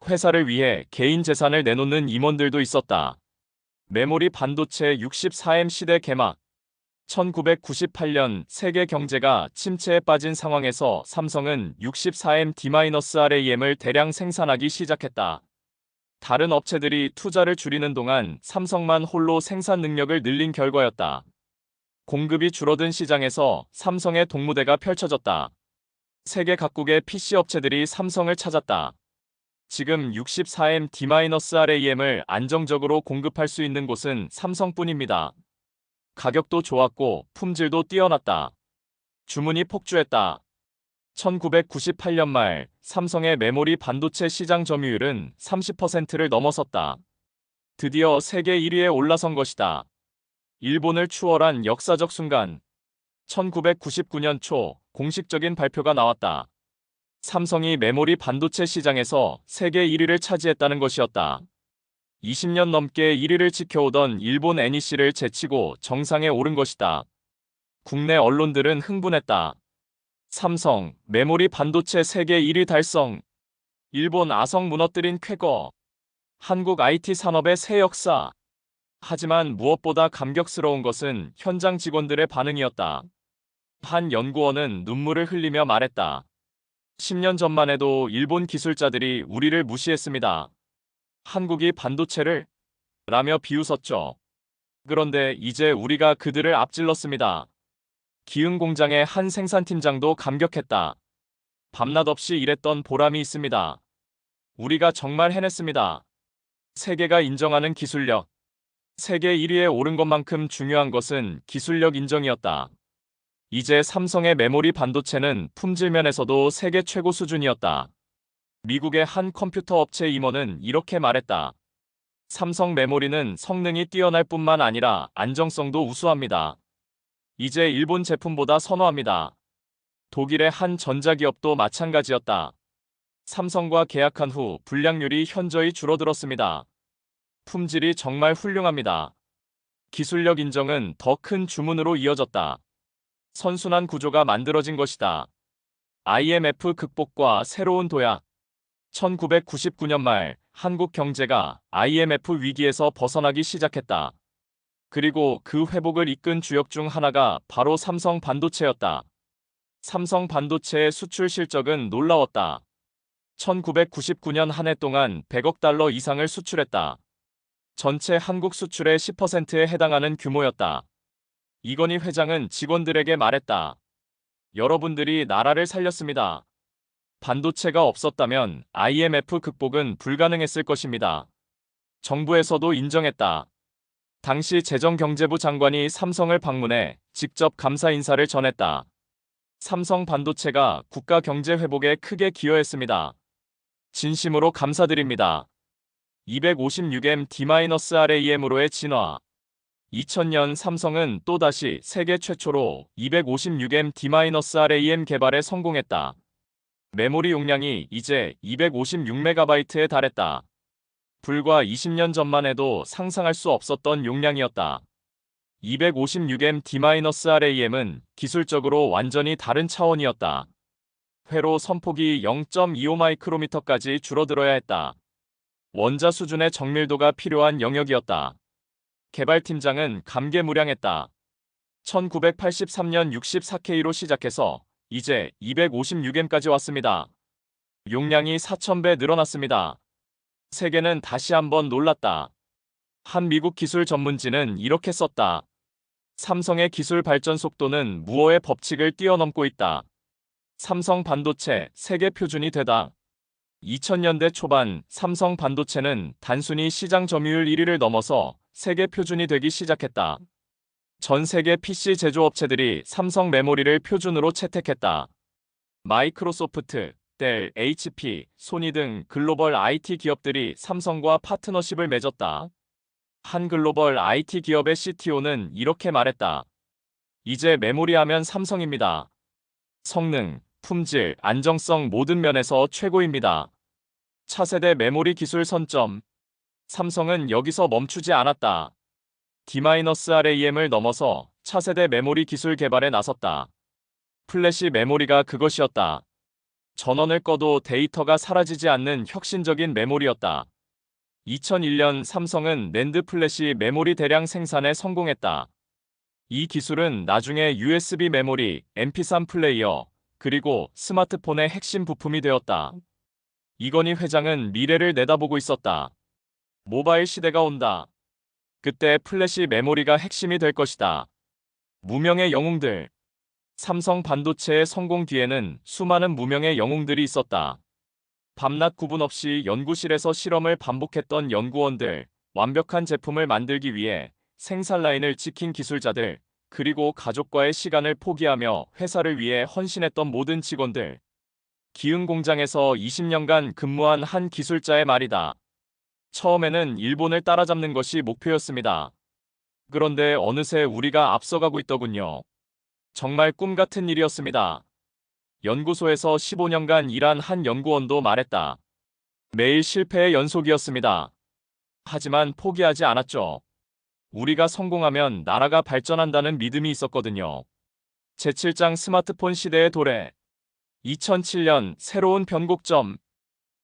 회사를 위해 개인 재산을 내놓는 임원들도 있었다. 메모리 반도체 64M 시대 개막. 1998년 세계 경제가 침체에 빠진 상황에서 삼성은 64M D-RAM을 대량 생산하기 시작했다. 다른 업체들이 투자를 줄이는 동안 삼성만 홀로 생산 능력을 늘린 결과였다. 공급이 줄어든 시장에서 삼성의 동무대가 펼쳐졌다. 세계 각국의 PC 업체들이 삼성을 찾았다. 지금 64M D-RAM을 안정적으로 공급할 수 있는 곳은 삼성뿐입니다. 가격도 좋았고 품질도 뛰어났다. 주문이 폭주했다. 1998년 말 삼성의 메모리 반도체 시장 점유율은 30%를 넘어섰다. 드디어 세계 1위에 올라선 것이다. 일본을 추월한 역사적 순간. 1999년 초 공식적인 발표가 나왔다. 삼성이 메모리 반도체 시장에서 세계 1위를 차지했다는 것이었다. 20년 넘게 1위를 지켜오던 일본 NEC를 제치고 정상에 오른 것이다. 국내 언론들은 흥분했다. 삼성, 메모리 반도체 세계 1위 달성. 일본 아성 무너뜨린 쾌거. 한국 IT 산업의 새 역사. 하지만 무엇보다 감격스러운 것은 현장 직원들의 반응이었다. 한 연구원은 눈물을 흘리며 말했다. 10년 전만 해도 일본 기술자들이 우리를 무시했습니다. 한국이 반도체를? 라며 비웃었죠. 그런데 이제 우리가 그들을 앞질렀습니다. 기흥 공장의 한 생산팀장도 감격했다. 밤낮 없이 일했던 보람이 있습니다. 우리가 정말 해냈습니다. 세계가 인정하는 기술력. 세계 1위에 오른 것만큼 중요한 것은 기술력 인정이었다. 이제 삼성의 메모리 반도체는 품질 면에서도 세계 최고 수준이었다. 미국의 한 컴퓨터 업체 임원은 이렇게 말했다. 삼성 메모리는 성능이 뛰어날 뿐만 아니라 안정성도 우수합니다. 이제 일본 제품보다 선호합니다. 독일의 한 전자기업도 마찬가지였다. 삼성과 계약한 후 불량률이 현저히 줄어들었습니다. 품질이 정말 훌륭합니다. 기술력 인정은 더 큰 주문으로 이어졌다. 선순환 구조가 만들어진 것이다. IMF 극복과 새로운 도약. 1999년 말 한국 경제가 IMF 위기에서 벗어나기 시작했다. 그리고 그 회복을 이끈 주역 중 하나가 바로 삼성 반도체였다. 삼성 반도체의 수출 실적은 놀라웠다. 1999년 한 해 동안 100억 달러 이상을 수출했다. 전체 한국 수출의 10%에 해당하는 규모였다. 이건희 회장은 직원들에게 말했다. 여러분들이 나라를 살렸습니다. 반도체가 없었다면 IMF 극복은 불가능했을 것입니다. 정부에서도 인정했다. 당시 재정경제부 장관이 삼성을 방문해 직접 감사 인사를 전했다. 삼성 반도체가 국가 경제 회복에 크게 기여했습니다. 진심으로 감사드립니다. 256M D-RAM으로의 진화. 2000년 삼성은 또다시 세계 최초로 256M D-RAM 개발에 성공했다. 메모리 용량이 이제 256MB에 달했다. 불과 20년 전만 해도 상상할 수 없었던 용량이었다. 256M D-RAM은 기술적으로 완전히 다른 차원이었다. 회로 선폭이 0.25 마이크로미터까지 줄어들어야 했다. 원자 수준의 정밀도가 필요한 영역이었다. 개발팀장은 감개무량했다. 1983년 64K로 시작해서 이제 256M까지 왔습니다. 용량이 4000배 늘어났습니다. 세계는 다시 한번 놀랐다. 한 미국 기술 전문지는 이렇게 썼다. 삼성의 기술 발전 속도는 무어의 법칙을 뛰어넘고 있다. 삼성 반도체 세계 표준이 되다. 2000년대 초반 삼성 반도체는 단순히 시장 점유율 1위를 넘어서 세계 표준이 되기 시작했다. 전 세계 PC 제조업체들이 삼성 메모리를 표준으로 채택했다. 마이크로소프트, 델, HP, 소니 등 글로벌 IT 기업들이 삼성과 파트너십을 맺었다. 한 글로벌 IT 기업의 CTO는 이렇게 말했다. 이제 메모리 하면 삼성입니다. 성능, 품질, 안정성 모든 면에서 최고입니다. 차세대 메모리 기술 선점. 삼성은 여기서 멈추지 않았다. D-RAM을 넘어서 차세대 메모리 기술 개발에 나섰다. 플래시 메모리가 그것이었다. 전원을 꺼도 데이터가 사라지지 않는 혁신적인 메모리였다. 2001년 삼성은 낸드 플래시 메모리 대량 생산에 성공했다. 이 기술은 나중에 USB 메모리, MP3 플레이어, 그리고 스마트폰의 핵심 부품이 되었다. 이건희 회장은 미래를 내다보고 있었다. 모바일 시대가 온다. 그때 플래시 메모리가 핵심이 될 것이다. 무명의 영웅들. 삼성 반도체의 성공 뒤에는 수많은 무명의 영웅들이 있었다. 밤낮 구분 없이 연구실에서 실험을 반복했던 연구원들, 완벽한 제품을 만들기 위해 생산 라인을 지킨 기술자들, 그리고 가족과의 시간을 포기하며 회사를 위해 헌신했던 모든 직원들. 기흥 공장에서 20년간 근무한 한 기술자의 말이다. 처음에는 일본을 따라잡는 것이 목표였습니다. 그런데 어느새 우리가 앞서가고 있더군요. 정말 꿈 같은 일이었습니다. 연구소에서 15년간 일한 한 연구원도 말했다. 매일 실패의 연속이었습니다. 하지만 포기하지 않았죠. 우리가 성공하면 나라가 발전한다는 믿음이 있었거든요. 제7장 스마트폰 시대의 도래. 2007년 새로운 변곡점.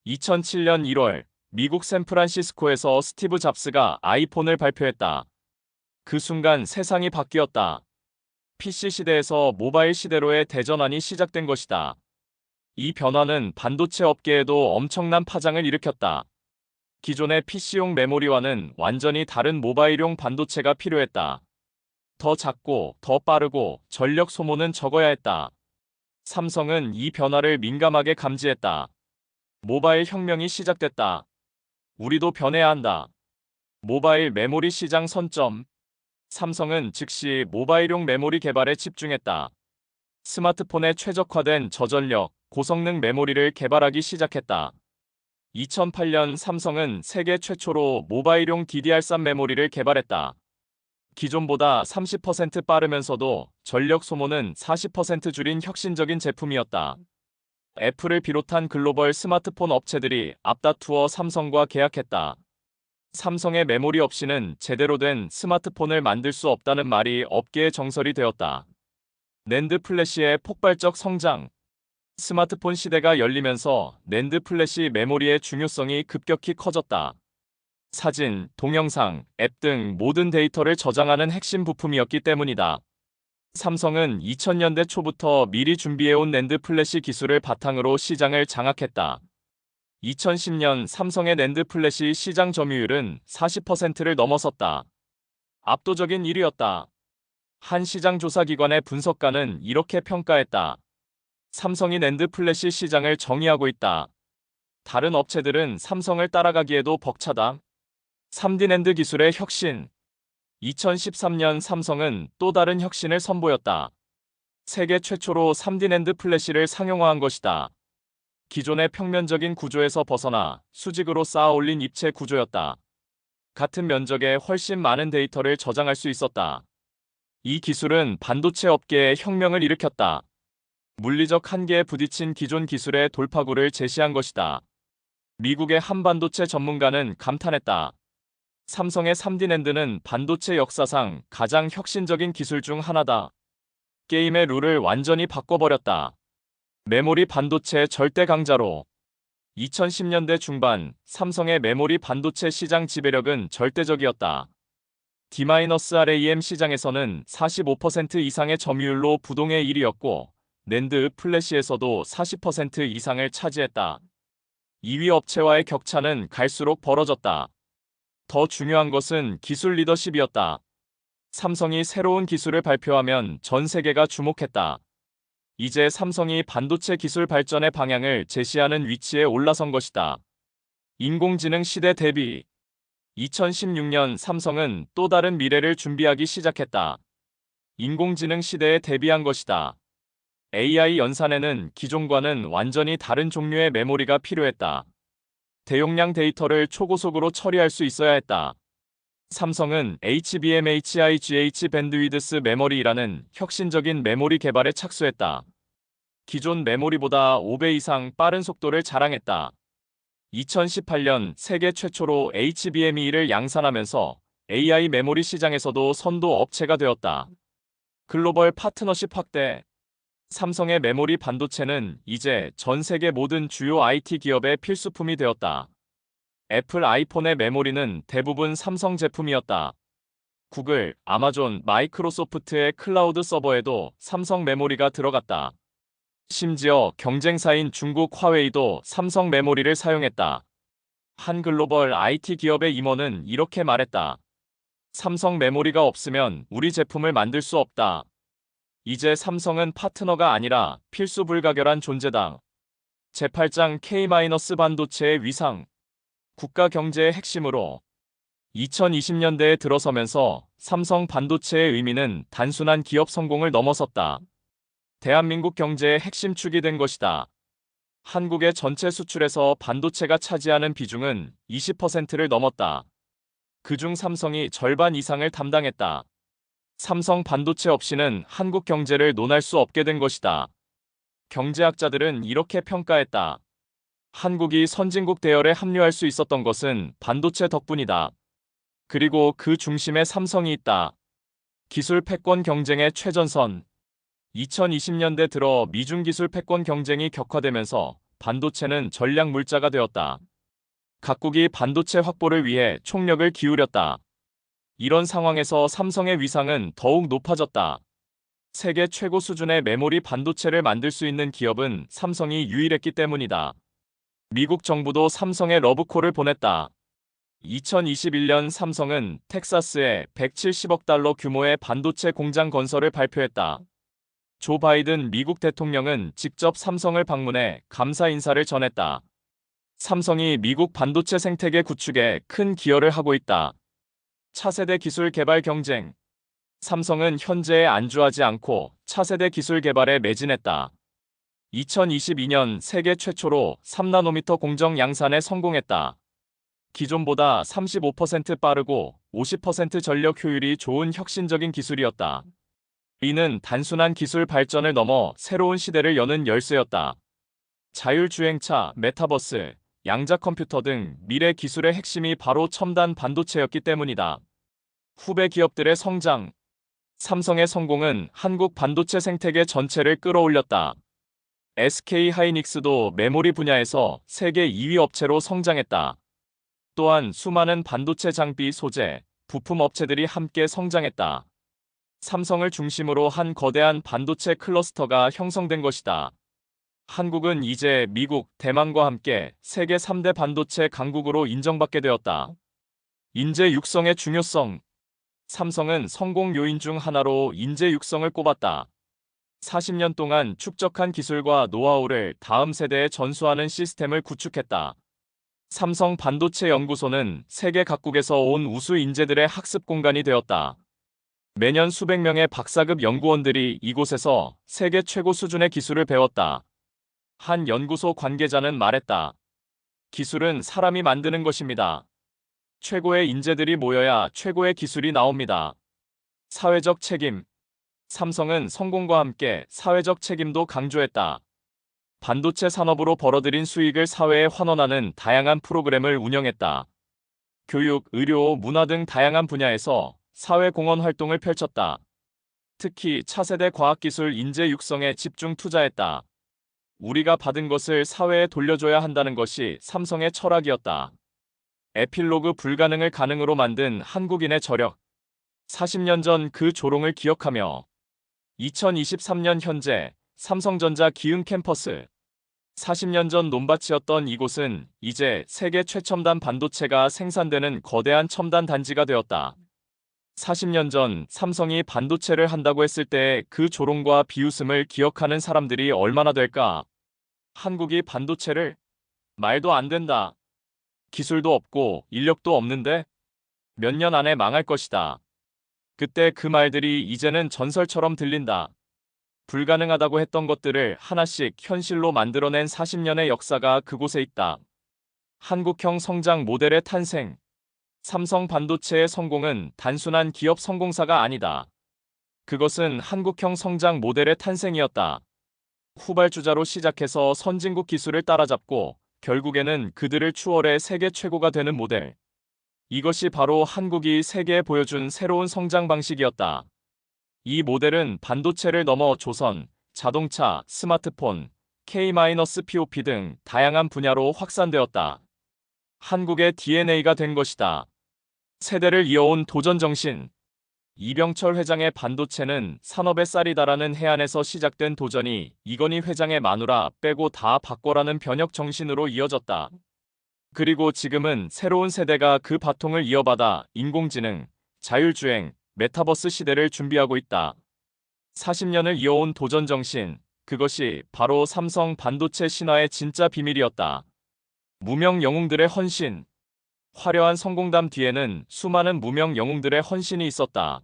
2007년 1월 미국 샌프란시스코에서 스티브 잡스가 아이폰을 발표했다. 그 순간 세상이 바뀌었다. PC 시대에서 모바일 시대로의 대전환이 시작된 것이다. 이 변화는 반도체 업계에도 엄청난 파장을 일으켰다. 기존의 PC용 메모리와는 완전히 다른 모바일용 반도체가 필요했다. 더 작고 더 빠르고 전력 소모는 적어야 했다. 삼성은 이 변화를 민감하게 감지했다. 모바일 혁명이 시작됐다. 우리도 변해야 한다. 모바일 메모리 시장 선점. 삼성은 즉시 모바일용 메모리 개발에 집중했다. 스마트폰에 최적화된 저전력, 고성능 메모리를 개발하기 시작했다. 2008년 삼성은 세계 최초로 모바일용 DDR3 메모리를 개발했다. 기존보다 30% 빠르면서도 전력 소모는 40% 줄인 혁신적인 제품이었다. 애플을 비롯한 글로벌 스마트폰 업체들이 앞다투어 삼성과 계약했다. 삼성의 메모리 없이는 제대로 된 스마트폰을 만들 수 없다는 말이 업계의 정설이 되었다. 낸드 플래시의 폭발적 성장. 스마트폰 시대가 열리면서 낸드 플래시 메모리의 중요성이 급격히 커졌다. 사진, 동영상, 앱 등 모든 데이터를 저장하는 핵심 부품이었기 때문이다. 삼성은 2000년대 초부터 미리 준비해온 낸드 플래시 기술을 바탕으로 시장을 장악했다. 2010년 삼성의 낸드 플래시 시장 점유율은 40%를 넘어섰다. 압도적인 1위였다. 한 시장 조사기관의 분석가는 이렇게 평가했다. 삼성이 낸드 플래시 시장을 정의하고 있다. 다른 업체들은 삼성을 따라가기에도 벅차다. 3D 낸드 기술의 혁신. 2013년 삼성은 또 다른 혁신을 선보였다. 세계 최초로 3D 낸드 플래시를 상용화한 것이다. 기존의 평면적인 구조에서 벗어나 수직으로 쌓아 올린 입체 구조였다. 같은 면적에 훨씬 많은 데이터를 저장할 수 있었다. 이 기술은 반도체 업계에 혁명을 일으켰다. 물리적 한계에 부딪힌 기존 기술의 돌파구를 제시한 것이다. 미국의 한 반도체 전문가는 감탄했다. 삼성의 3D 낸드는 반도체 역사상 가장 혁신적인 기술 중 하나다. 게임의 룰을 완전히 바꿔버렸다. 메모리 반도체 절대 강자로. 2010년대 중반 삼성의 메모리 반도체 시장 지배력은 절대적이었다. D-RAM 시장에서는 45% 이상의 점유율로 부동의 1위였고 낸드 플래시에서도 40% 이상을 차지했다. 2위 업체와의 격차는 갈수록 벌어졌다. 더 중요한 것은 기술 리더십이었다. 삼성이 새로운 기술을 발표하면 전 세계가 주목했다. 이제 삼성이 반도체 기술 발전의 방향을 제시하는 위치에 올라선 것이다. 인공지능 시대 대비 2016년 삼성은 또 다른 미래를 준비하기 시작했다. 인공지능 시대에 대비한 것이다. AI 연산에는 기존과는 완전히 다른 종류의 메모리가 필요했다. 대용량 데이터를 초고속으로 처리할 수 있어야 했다. 삼성은 HBM/HIGH 밴드위드스 메모리라는 혁신적인 메모리 개발에 착수했다. 기존 메모리보다 5배 이상 빠른 속도를 자랑했다. 2018년 세계 최초로 HBM2를 양산하면서 AI 메모리 시장에서도 선도 업체가 되었다. 글로벌 파트너십 확대. 삼성의 메모리 반도체는 이제 전 세계 모든 주요 IT 기업의 필수품이 되었다. 애플 아이폰의 메모리는 대부분 삼성 제품이었다. 구글, 아마존, 마이크로소프트의 클라우드 서버에도 삼성 메모리가 들어갔다. 심지어 경쟁사인 중국 화웨이도 삼성 메모리를 사용했다. 한 글로벌 IT 기업의 임원은 이렇게 말했다. 삼성 메모리가 없으면 우리 제품을 만들 수 없다. 이제 삼성은 파트너가 아니라 필수 불가결한 존재다. 제8장 K-반도체의 위상. 국가 경제의 핵심으로 2020년대에 들어서면서 삼성 반도체의 의미는 단순한 기업 성공을 넘어섰다. 대한민국 경제의 핵심 축이 된 것이다. 한국의 전체 수출에서 반도체가 차지하는 비중은 20%를 넘었다. 그중 삼성이 절반 이상을 담당했다. 삼성 반도체 없이는 한국 경제를 논할 수 없게 된 것이다. 경제학자들은 이렇게 평가했다. 한국이 선진국 대열에 합류할 수 있었던 것은 반도체 덕분이다. 그리고 그 중심에 삼성이 있다. 기술 패권 경쟁의 최전선. 2020년대 들어 미중 기술 패권 경쟁이 격화되면서 반도체는 전략 물자가 되었다. 각국이 반도체 확보를 위해 총력을 기울였다. 이런 상황에서 삼성의 위상은 더욱 높아졌다. 세계 최고 수준의 메모리 반도체를 만들 수 있는 기업은 삼성이 유일했기 때문이다. 미국 정부도 삼성에 러브콜을 보냈다. 2021년 삼성은 텍사스에 170억 달러 규모의 반도체 공장 건설을 발표했다. 조 바이든 미국 대통령은 직접 삼성을 방문해 감사 인사를 전했다. 삼성이 미국 반도체 생태계 구축에 큰 기여를 하고 있다. 차세대 기술 개발 경쟁. 삼성은 현재에 안주하지 않고 차세대 기술 개발에 매진했다. 2022년 세계 최초로 3나노미터 공정 양산에 성공했다. 기존보다 35% 빠르고 50% 전력 효율이 좋은 혁신적인 기술이었다. 이는 단순한 기술 발전을 넘어 새로운 시대를 여는 열쇠였다. 자율주행차, 메타버스, 양자 컴퓨터 등 미래 기술의 핵심이 바로 첨단 반도체였기 때문이다. 후배 기업들의 성장. 삼성의 성공은 한국 반도체 생태계 전체를 끌어올렸다. SK 하이닉스도 메모리 분야에서 세계 2위 업체로 성장했다. 또한 수많은 반도체 장비 소재, 부품 업체들이 함께 성장했다. 삼성을 중심으로 한 거대한 반도체 클러스터가 형성된 것이다. 한국은 이제 미국, 대만과 함께 세계 3대 반도체 강국으로 인정받게 되었다. 인재 육성의 중요성. 삼성은 성공 요인 중 하나로 인재 육성을 꼽았다. 40년 동안 축적한 기술과 노하우를 다음 세대에 전수하는 시스템을 구축했다. 삼성 반도체 연구소는 세계 각국에서 온 우수 인재들의 학습 공간이 되었다. 매년 수백 명의 박사급 연구원들이 이곳에서 세계 최고 수준의 기술을 배웠다. 한 연구소 관계자는 말했다. 기술은 사람이 만드는 것입니다. 최고의 인재들이 모여야 최고의 기술이 나옵니다. 사회적 책임. 삼성은 성공과 함께 사회적 책임도 강조했다. 반도체 산업으로 벌어들인 수익을 사회에 환원하는 다양한 프로그램을 운영했다. 교육, 의료, 문화 등 다양한 분야에서 사회공헌 활동을 펼쳤다. 특히 차세대 과학기술 인재 육성에 집중 투자했다. 우리가 받은 것을 사회에 돌려줘야 한다는 것이 삼성의 철학이었다. 에필로그 불가능을 가능으로 만든 한국인의 저력. 40년 전 그 조롱을 기억하며 2023년 현재 삼성전자 기흥 캠퍼스. 40년 전 논밭이었던 이곳은 이제 세계 최첨단 반도체가 생산되는 거대한 첨단 단지가 되었다. 40년 전 삼성이 반도체를 한다고 했을 때 그 조롱과 비웃음을 기억하는 사람들이 얼마나 될까? 한국이 반도체를? 말도 안 된다. 기술도 없고 인력도 없는데 몇 년 안에 망할 것이다. 그때 그 말들이 이제는 전설처럼 들린다. 불가능하다고 했던 것들을 하나씩 현실로 만들어낸 40년의 역사가 그곳에 있다. 한국형 성장 모델의 탄생. 삼성 반도체의 성공은 단순한 기업 성공사가 아니다. 그것은 한국형 성장 모델의 탄생이었다. 후발주자로 시작해서 선진국 기술을 따라잡고 결국에는 그들을 추월해 세계 최고가 되는 모델. 이것이 바로 한국이 세계에 보여준 새로운 성장 방식이었다. 이 모델은 반도체를 넘어 조선, 자동차, 스마트폰, K-POP 등 다양한 분야로 확산되었다. 한국의 DNA가 된 것이다. 세대를 이어온 도전정신. 이병철 회장의 반도체는 산업의 쌀이다라는 해안에서 시작된 도전이 이건희 회장의 마누라 빼고 다 바꿔라는 변혁 정신으로 이어졌다. 그리고 지금은 새로운 세대가 그 바통을 이어받아 인공지능, 자율주행, 메타버스 시대를 준비하고 있다. 40년을 이어온 도전정신, 그것이 바로 삼성 반도체 신화의 진짜 비밀이었다. 무명 영웅들의 헌신. 화려한 성공담 뒤에는 수많은 무명 영웅들의 헌신이 있었다.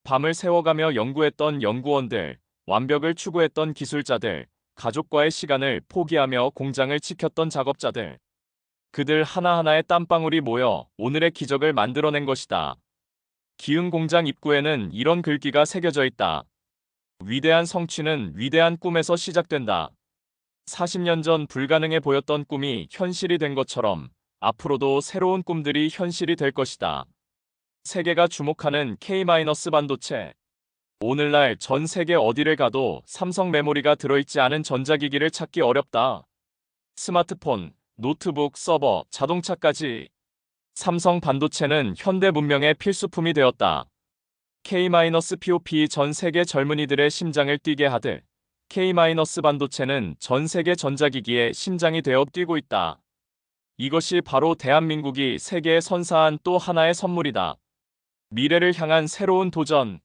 밤을 새워가며 연구했던 연구원들, 완벽을 추구했던 기술자들, 가족과의 시간을 포기하며 공장을 지켰던 작업자들. 그들 하나하나의 땀방울이 모여 오늘의 기적을 만들어낸 것이다. 기흥 공장 입구에는 이런 글귀가 새겨져 있다. 위대한 성취는 위대한 꿈에서 시작된다. 40년 전 불가능해 보였던 꿈이 현실이 된 것처럼 앞으로도 새로운 꿈들이 현실이 될 것이다. 세계가 주목하는 K-반도체. 오늘날 전 세계 어디를 가도 삼성 메모리가 들어있지 않은 전자기기를 찾기 어렵다. 스마트폰, 노트북, 서버, 자동차까지 삼성 반도체는 현대 문명의 필수품이 되었다. K-POP 전 세계 젊은이들의 심장을 뛰게 하듯 K-반도체는 전 세계 전자기기의 심장이 되어 뛰고 있다. 이것이 바로 대한민국이 세계에 선사한 또 하나의 선물이다. 미래를 향한 새로운 도전.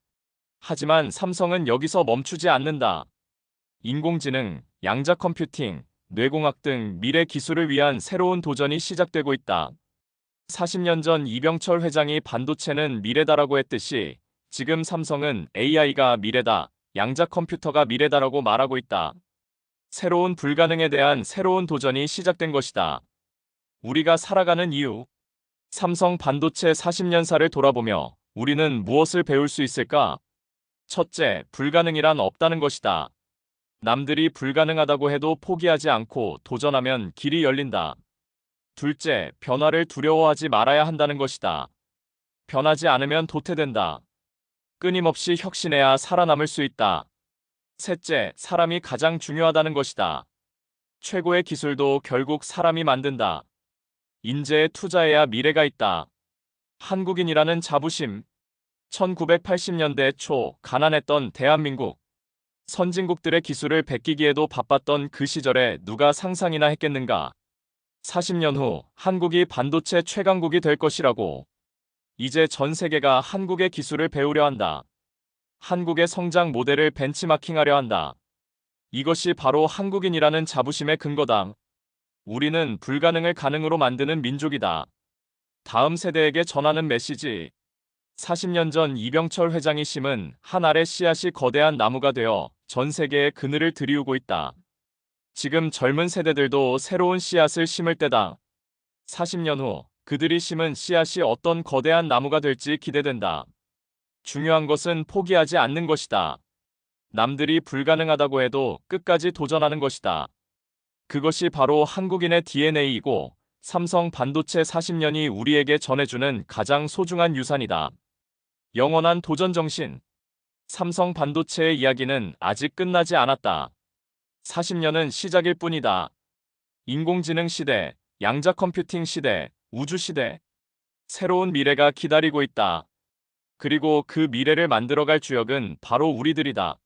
하지만 삼성은 여기서 멈추지 않는다. 인공지능, 양자 컴퓨팅, 뇌공학 등 미래 기술을 위한 새로운 도전이 시작되고 있다. 40년 전 이병철 회장이 반도체는 미래다라고 했듯이 지금 삼성은 AI가 미래다, 양자 컴퓨터가 미래다라고 말하고 있다. 새로운 불가능에 대한 새로운 도전이 시작된 것이다. 우리가 살아가는 이유. 삼성 반도체 40년사를 돌아보며 우리는 무엇을 배울 수 있을까? 첫째, 불가능이란 없다는 것이다. 남들이 불가능하다고 해도 포기하지 않고 도전하면 길이 열린다. 둘째, 변화를 두려워하지 말아야 한다는 것이다. 변하지 않으면 도태된다. 끊임없이 혁신해야 살아남을 수 있다. 셋째, 사람이 가장 중요하다는 것이다. 최고의 기술도 결국 사람이 만든다. 인재에 투자해야 미래가 있다. 한국인이라는 자부심. 1980년대 초 가난했던 대한민국. 선진국들의 기술을 베끼기에도 바빴던 그 시절에 누가 상상이나 했겠는가. 40년 후 한국이 반도체 최강국이 될 것이라고. 이제 전 세계가 한국의 기술을 배우려 한다. 한국의 성장 모델을 벤치마킹하려 한다. 이것이 바로 한국인이라는 자부심의 근거다. 우리는 불가능을 가능으로 만드는 민족이다. 다음 세대에게 전하는 메시지. 40년 전 이병철 회장이 심은 한 알의 씨앗이 거대한 나무가 되어 전 세계에 그늘을 드리우고 있다. 지금 젊은 세대들도 새로운 씨앗을 심을 때다. 40년 후 그들이 심은 씨앗이 어떤 거대한 나무가 될지 기대된다. 중요한 것은 포기하지 않는 것이다. 남들이 불가능하다고 해도 끝까지 도전하는 것이다. 그것이 바로 한국인의 DNA이고 삼성 반도체 40년이 우리에게 전해주는 가장 소중한 유산이다. 영원한 도전 정신. 삼성 반도체의 이야기는 아직 끝나지 않았다. 40년은 시작일 뿐이다. 인공지능 시대, 양자 컴퓨팅 시대, 우주 시대. 새로운 미래가 기다리고 있다. 그리고 그 미래를 만들어갈 주역은 바로 우리들이다.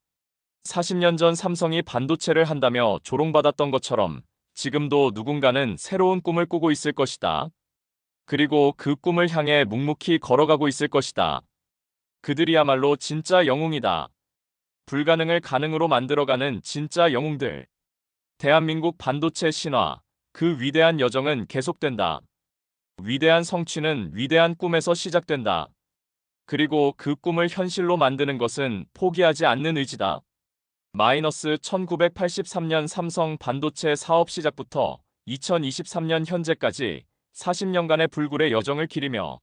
40년 전 삼성이 반도체를 한다며 조롱받았던 것처럼 지금도 누군가는 새로운 꿈을 꾸고 있을 것이다. 그리고 그 꿈을 향해 묵묵히 걸어가고 있을 것이다. 그들이야말로 진짜 영웅이다. 불가능을 가능으로 만들어가는 진짜 영웅들. 대한민국 반도체 신화. 그 위대한 여정은 계속된다. 위대한 성취는 위대한 꿈에서 시작된다. 그리고 그 꿈을 현실로 만드는 것은 포기하지 않는 의지다. 1983년 삼성 반도체 사업 시작부터 2023년 현재까지 40년간의 불굴의 여정을 기리며